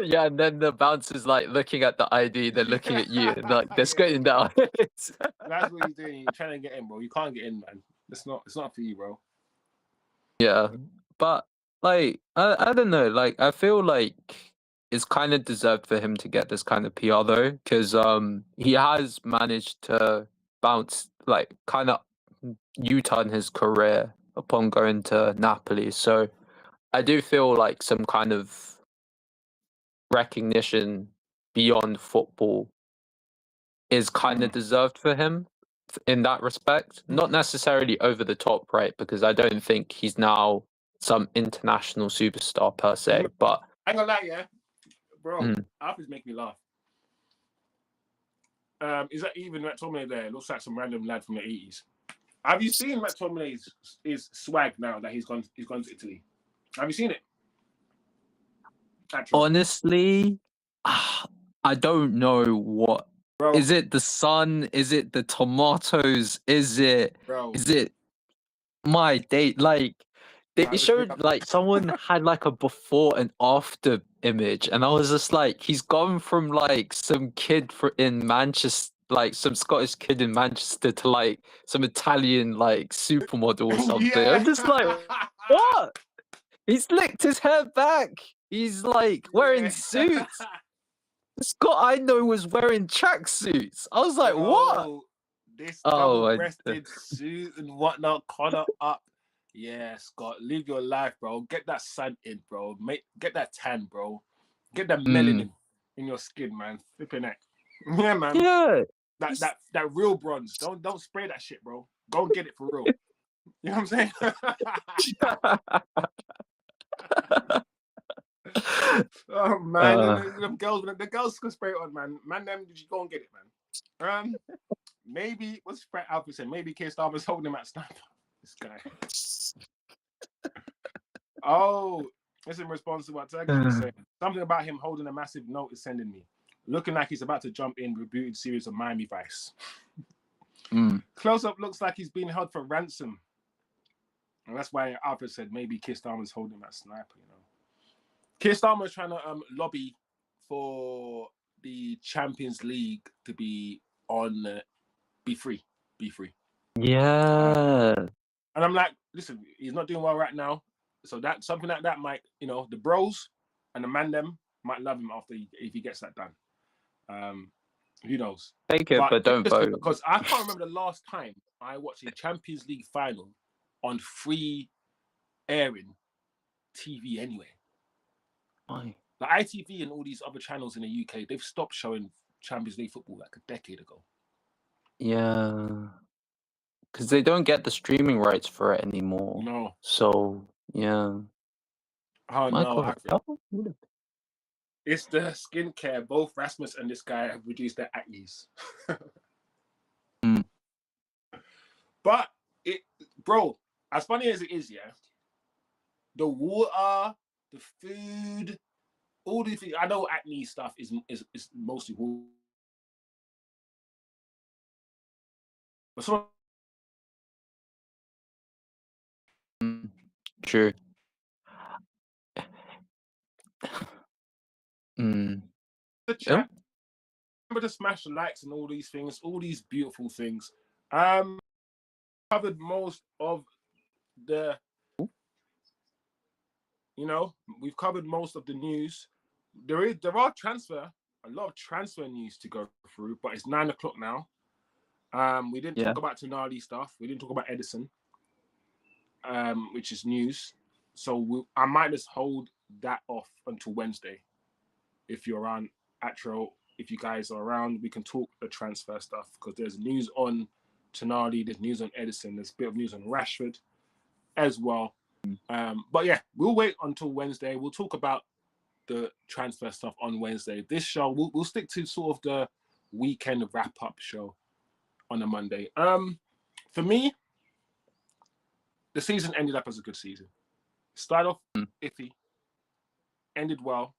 yeah, and then the bouncer's like looking at the ID, they're looking at you, and like they're squinting down.
That's what he's doing. You're trying to get in, bro. You can't get in, man. It's not for you, bro.
Yeah. But like I don't know, like I feel like it's kind of deserved for him to get this kind of PR though, because he has managed to bounce like kind of U-turn his career upon going to Napoli. So I do feel like some kind of recognition beyond football is kind of deserved for him in that respect. Not necessarily over the top, right? Because I don't think he's now some international superstar per se. But
I ain't gonna lie, yeah, bro. Alfred's making me laugh. Is that even McTominay there? Looks like some random lad from the 80s. Have you seen McTominay's swag now that he's gone to Italy? Have you seen it?
Honestly, I don't know what.
Bro,
Is it the sun? Is it the tomatoes? Is it my date? Like they
Nah, let's bring
showed
up-
like someone had like a before and after image, and I was just like, he's gone from like some kid in Manchester, like some Scottish kid in Manchester, to like some Italian like supermodel or something.
Yeah.
I'm just like, what? He's licked his hair back. He's like wearing
Yeah.
suits. The Scott I know was wearing tracksuits. I was like, what?
Bro, this
Oh,
double-breasted suit and whatnot, collar up. Yeah, Scott, live your life, bro. Get that sun in, bro. Get that tan, bro. Get that melanin in your skin, man. Flipping it. Yeah, man.
yeah.
That real bronze. Don't spray that shit, bro. Go and get it for real. You know what I'm saying? Oh man, the girls can spray it on, man. Man, them, did you go and get it, man? Maybe what's Fred Alfred said? Maybe Keir Starmer's holding him at sniper. This guy. Oh, it's in response to what Turkish was saying. Something about him holding a massive note is sending me. Looking like he's about to jump in rebooted series of Miami Vice. Close up looks like he's being held for ransom. And that's why Alfred said maybe Keir Starmer's holding him at sniper, you know. Keir Starmer is trying to lobby for the Champions League to be on be free.
Yeah.
And I'm like, listen, he's not doing well right now. So that something like that might, you know, the bros and the man them might love him after if he gets that done. Who knows?
Take it, but don't vote.
Because I can't remember the last time I watched a Champions League final on free airing TV anyway.
Why?
Like ITV and all these other channels in the UK, they've stopped showing Champions League football like a decade ago.
Yeah. Because they don't get the streaming rights for it anymore.
No.
So, yeah.
Oh,
My
no.
God.
It's the skincare. Both Rasmus and this guy have reduced their acnes. But, bro, as funny as it is, yeah, the water, the food, all these things. I know acne stuff is mostly water. But some
True.
the chat, remember to smash the likes and all these things, all these beautiful things. Covered most of the, you know, we've covered most of the news. There are a lot of transfer news to go through, but it's 9 o'clock now. We didn't talk about Tonali stuff. We didn't talk about Edison, which is news. So I might just hold that off until Wednesday. If you're around, Atro, if you guys are around, we can talk the transfer stuff because there's news on Tonali, there's news on Edison, there's a bit of news on Rashford as well. But yeah, we'll wait until Wednesday. We'll talk about the transfer stuff on Wednesday. This show, we'll stick to sort of the weekend wrap-up show on a Monday. For me, the season ended up as a good season. Started off iffy, ended well.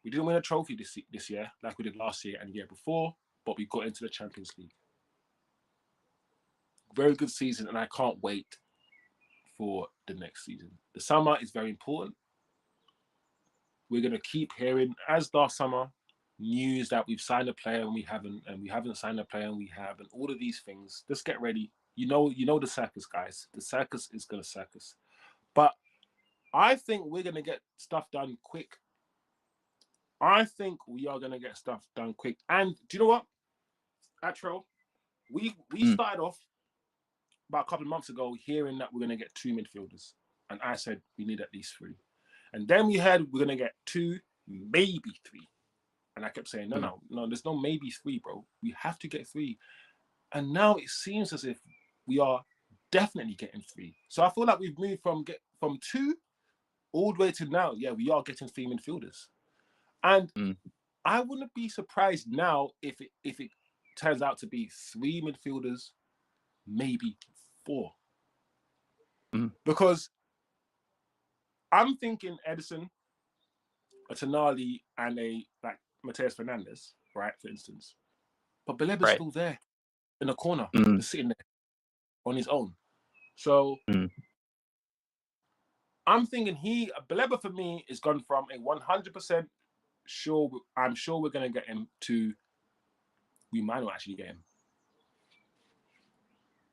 We didn't win a trophy this year like we did last year and the year before, but we got into the Champions League. Very good season, and I can't wait for the next season. The summer is very important. We're going to keep hearing, as last summer, news that we've signed a player and we haven't signed a player and we have, and all of these things. Just get ready. You know the circus, guys. The circus is going to circus. But I think we're going to get stuff done quick. I think we are going to get stuff done quick. And do you know what, Atro? We started off about a couple of months ago hearing that we're going to get 2 midfielders. And I said we need at least 3. And then we heard we're going to get 2, maybe 3. And I kept saying, no, there's no maybe 3, bro. We have to get 3. And now it seems as if we are definitely getting 3. So I feel like we've moved from 2 all the way to now. Yeah, we are getting 3 midfielders. And I wouldn't be surprised now if it turns out to be 3 midfielders, maybe 4. Because I'm thinking Edison, Tonali and a like Matheus Fernandes, right, for instance. But Baleba's
Right.
still there in the corner,
Mm.
just sitting there on his own. So
Mm.
I'm thinking Baleba for me is gone from a 100% sure, I'm sure we're going to get him, to we might not actually get him.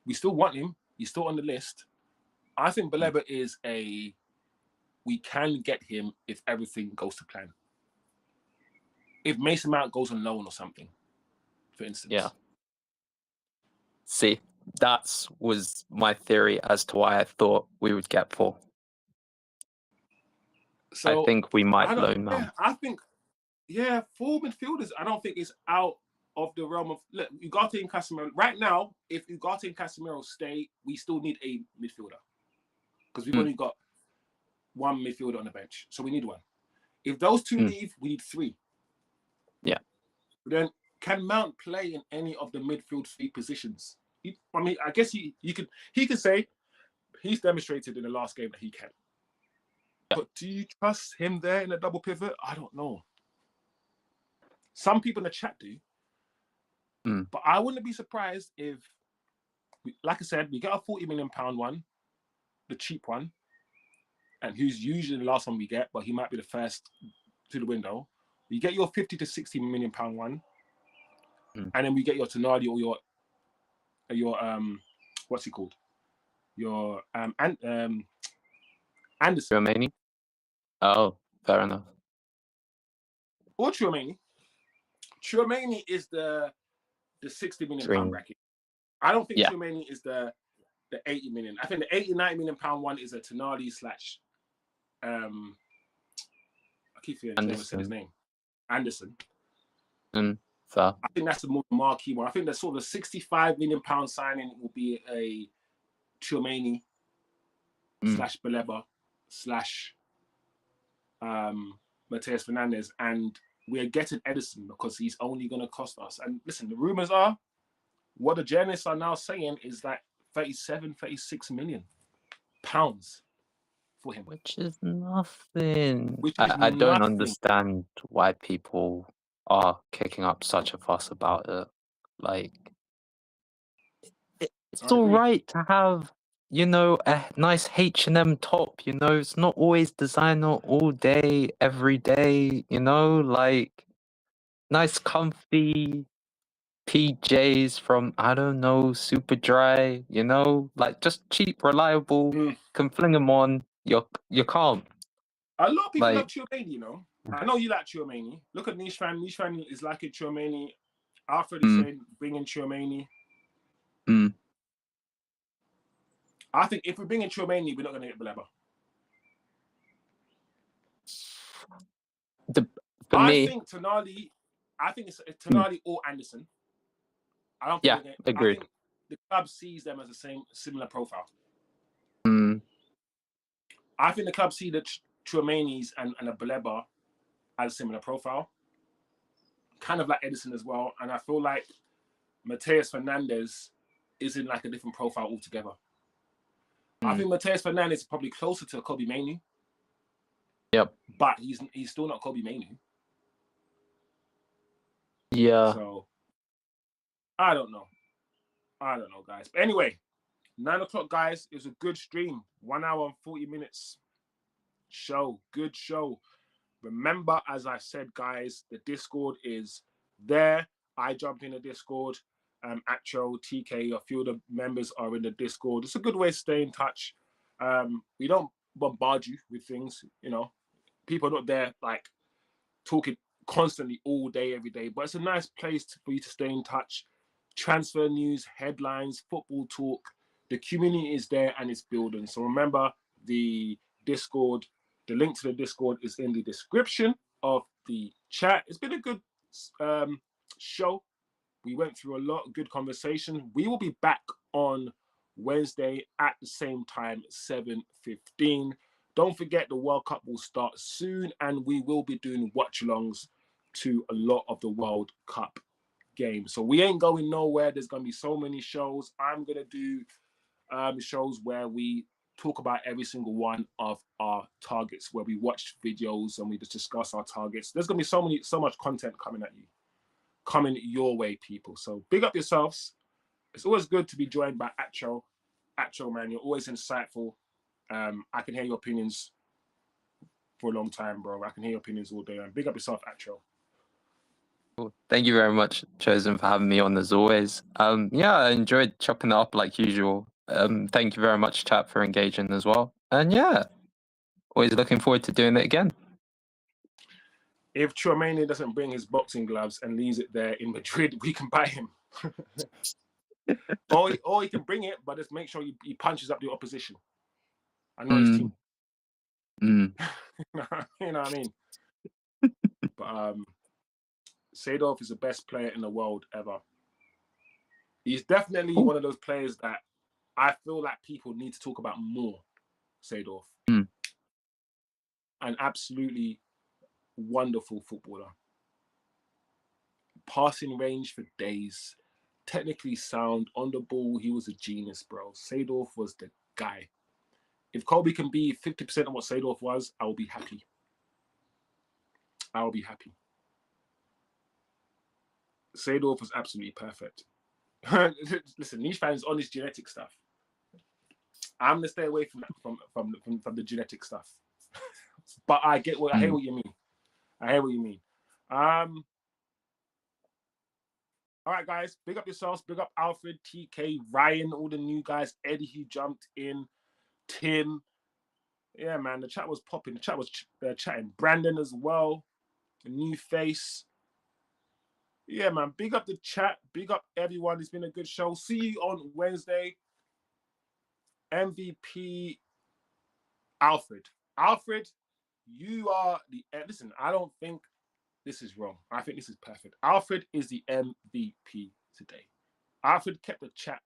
We still want him. He's still on the list. I think Baleba is we can get him if everything goes to plan. If Mason Mount goes on loan or something, for instance.
Yeah. See, that was my theory as to why I thought we would get 4.
So
I think we might loan Mount.
Yeah, I think, 4 midfielders, I don't think it's out of the realm of, look, Ugarte and Casemiro. Right now, if Ugarte and Casemiro stay, we still need a midfielder. Because we've only got one midfielder on the bench. So we need one. If those two leave, we need 3.
Yeah.
But then, can Mount play in any of the midfield 3 positions? I mean, I guess he could say he's demonstrated in the last game that he can. Yeah. But do you trust him there in a double pivot? I don't know. Some people in the chat do. But I wouldn't be surprised if, like I said, we get a £40 million one, the cheap one, and who's usually the last one we get, but he might be the first to the window. You get your 50 to 60 million pound one, and then we get your Tonali or your what's he called? Your Anderson.
Romani? Oh, fair enough.
Or Tchouaméni. Tchouaméni is the 60 million pound bracket. I don't think Tchouaméni is the 80 million. I think the 80, 90 million pound one is a Tonali / I keep forgetting his name. Anderson.
Fair.
I think that's the more marquee one. I think the sort of 65 million pound signing will be a Tchouaméni / Baleba / Matheus Fernandes, and we're getting Edison because he's only going to cost us. And listen, the rumors are, what the journalists are now saying is that 37, 36 million pounds for him.
Which is nothing.
I
don't understand why people are kicking up such a fuss about it. Like, it's all right to have, a nice H&M top, it's not always designer all day, every day, like nice comfy PJs from, I don't know, Superdry, like just cheap, reliable, can fling them on, you're calm.
A lot of people love Tchouaméni, I know you like Tchouaméni. Look at Niche Fan. Niche Fan is like a Tchouaméni. Alfred is saying, bring in Tchouaméni. I think if we bring in Tchouaméni, we're not going to get Baleba. I think Tonali, it's Tonali or Anderson. I don't think
agreed.
I think the club sees them as the similar profile. I think the club see the Tchouaménis and a Baleba as a similar profile. Kind of like Edison as well. And I feel like Matheus Fernandes is in like a different profile altogether. I think Matheus Fernandes is probably closer to Kobe Mainoo.
Yep.
But he's still not Kobe Mainoo.
Yeah.
So I don't know, guys. But anyway, 9 o'clock, guys. It was a good stream. 1 hour and 40 minutes. Good show. Remember, as I said, guys, the Discord is there. I jumped in the Discord. Actual TK, a few of the members are in the Discord. It's a good way to stay in touch. We don't bombard you with things, People are not there like talking constantly all day, every day. But it's a nice place for you to stay in touch. Transfer news, headlines, football talk. The community is there and it's building. So remember, the Discord, the link to the Discord is in the description of the chat. It's been a good show. We went through a lot of good conversation. We will be back on Wednesday at the same time, 7:15. Don't forget the World Cup will start soon, and we will be doing watch-alongs to a lot of the World Cup games. So we ain't going nowhere. There's going to be so many shows. I'm going to do shows where we talk about every single one of our targets, where we watch videos and we just discuss our targets. There's gonna be so much content coming at you, coming your way, people. So big up yourselves. It's always good to be joined by Acho. Acho, man, you're always insightful. I can hear your opinions for a long time, bro. I can hear your opinions all day. And big up yourself, Acho.
Cool. Thank you very much, Chosen, for having me on as always. Yeah, I enjoyed chopping it up like usual. Thank you very much, chat, for engaging as well. And yeah, always looking forward to doing it again.
If Chouameni doesn't bring his boxing gloves and leaves it there in Madrid, we can buy him. or he can bring it, but just make sure he punches up the opposition. I know his team. You know what I mean? But Seedorf is the best player in the world ever. He's definitely one of those players that I feel like people need to talk about more. Seedorf. An absolutely wonderful footballer. Passing range for days. Technically sound. On the ball, he was a genius, bro. Seedorf was the guy. If Kobe can be 50% of what Seedorf was, I will be happy. I will be happy. Seedorf was absolutely perfect. Listen, Niche fans on this genetic stuff. I'm gonna stay away from that, from the genetic stuff. But I hear what you mean. I hear what you mean. All right, guys, big up yourselves. Big up Alfred, TK, Ryan, all the new guys. Eddie, who jumped in. Tim. Yeah, man, the chat was popping. The chat was chatting. Brandon as well. A new face. Yeah, man, big up the chat. Big up everyone. It's been a good show. See you on Wednesday. MVP Alfred. Alfred, you are the... Listen, I don't think this is wrong. I think this is perfect. Alfred is the MVP today. Alfred kept the chat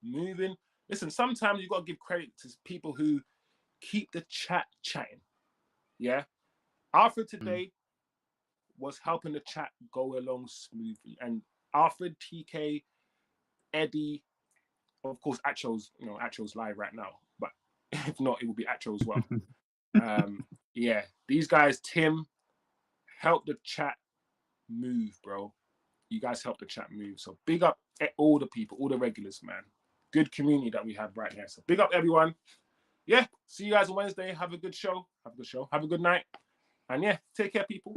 moving. Listen, sometimes you got to give credit to people who keep the chat chatting. Yeah? Alfred today was helping the chat go along smoothly. And Alfred, TK, Eddie, of course, Acho's live right now. But if not, it will be Acho as well. Yeah, these guys, Tim, help the chat move, bro. You guys help the chat move. So big up all the people, all the regulars, man. Good community that we have right here. So big up everyone. Yeah, see you guys on Wednesday. Have a good show. Have a good show. Have a good night. And yeah, take care, people.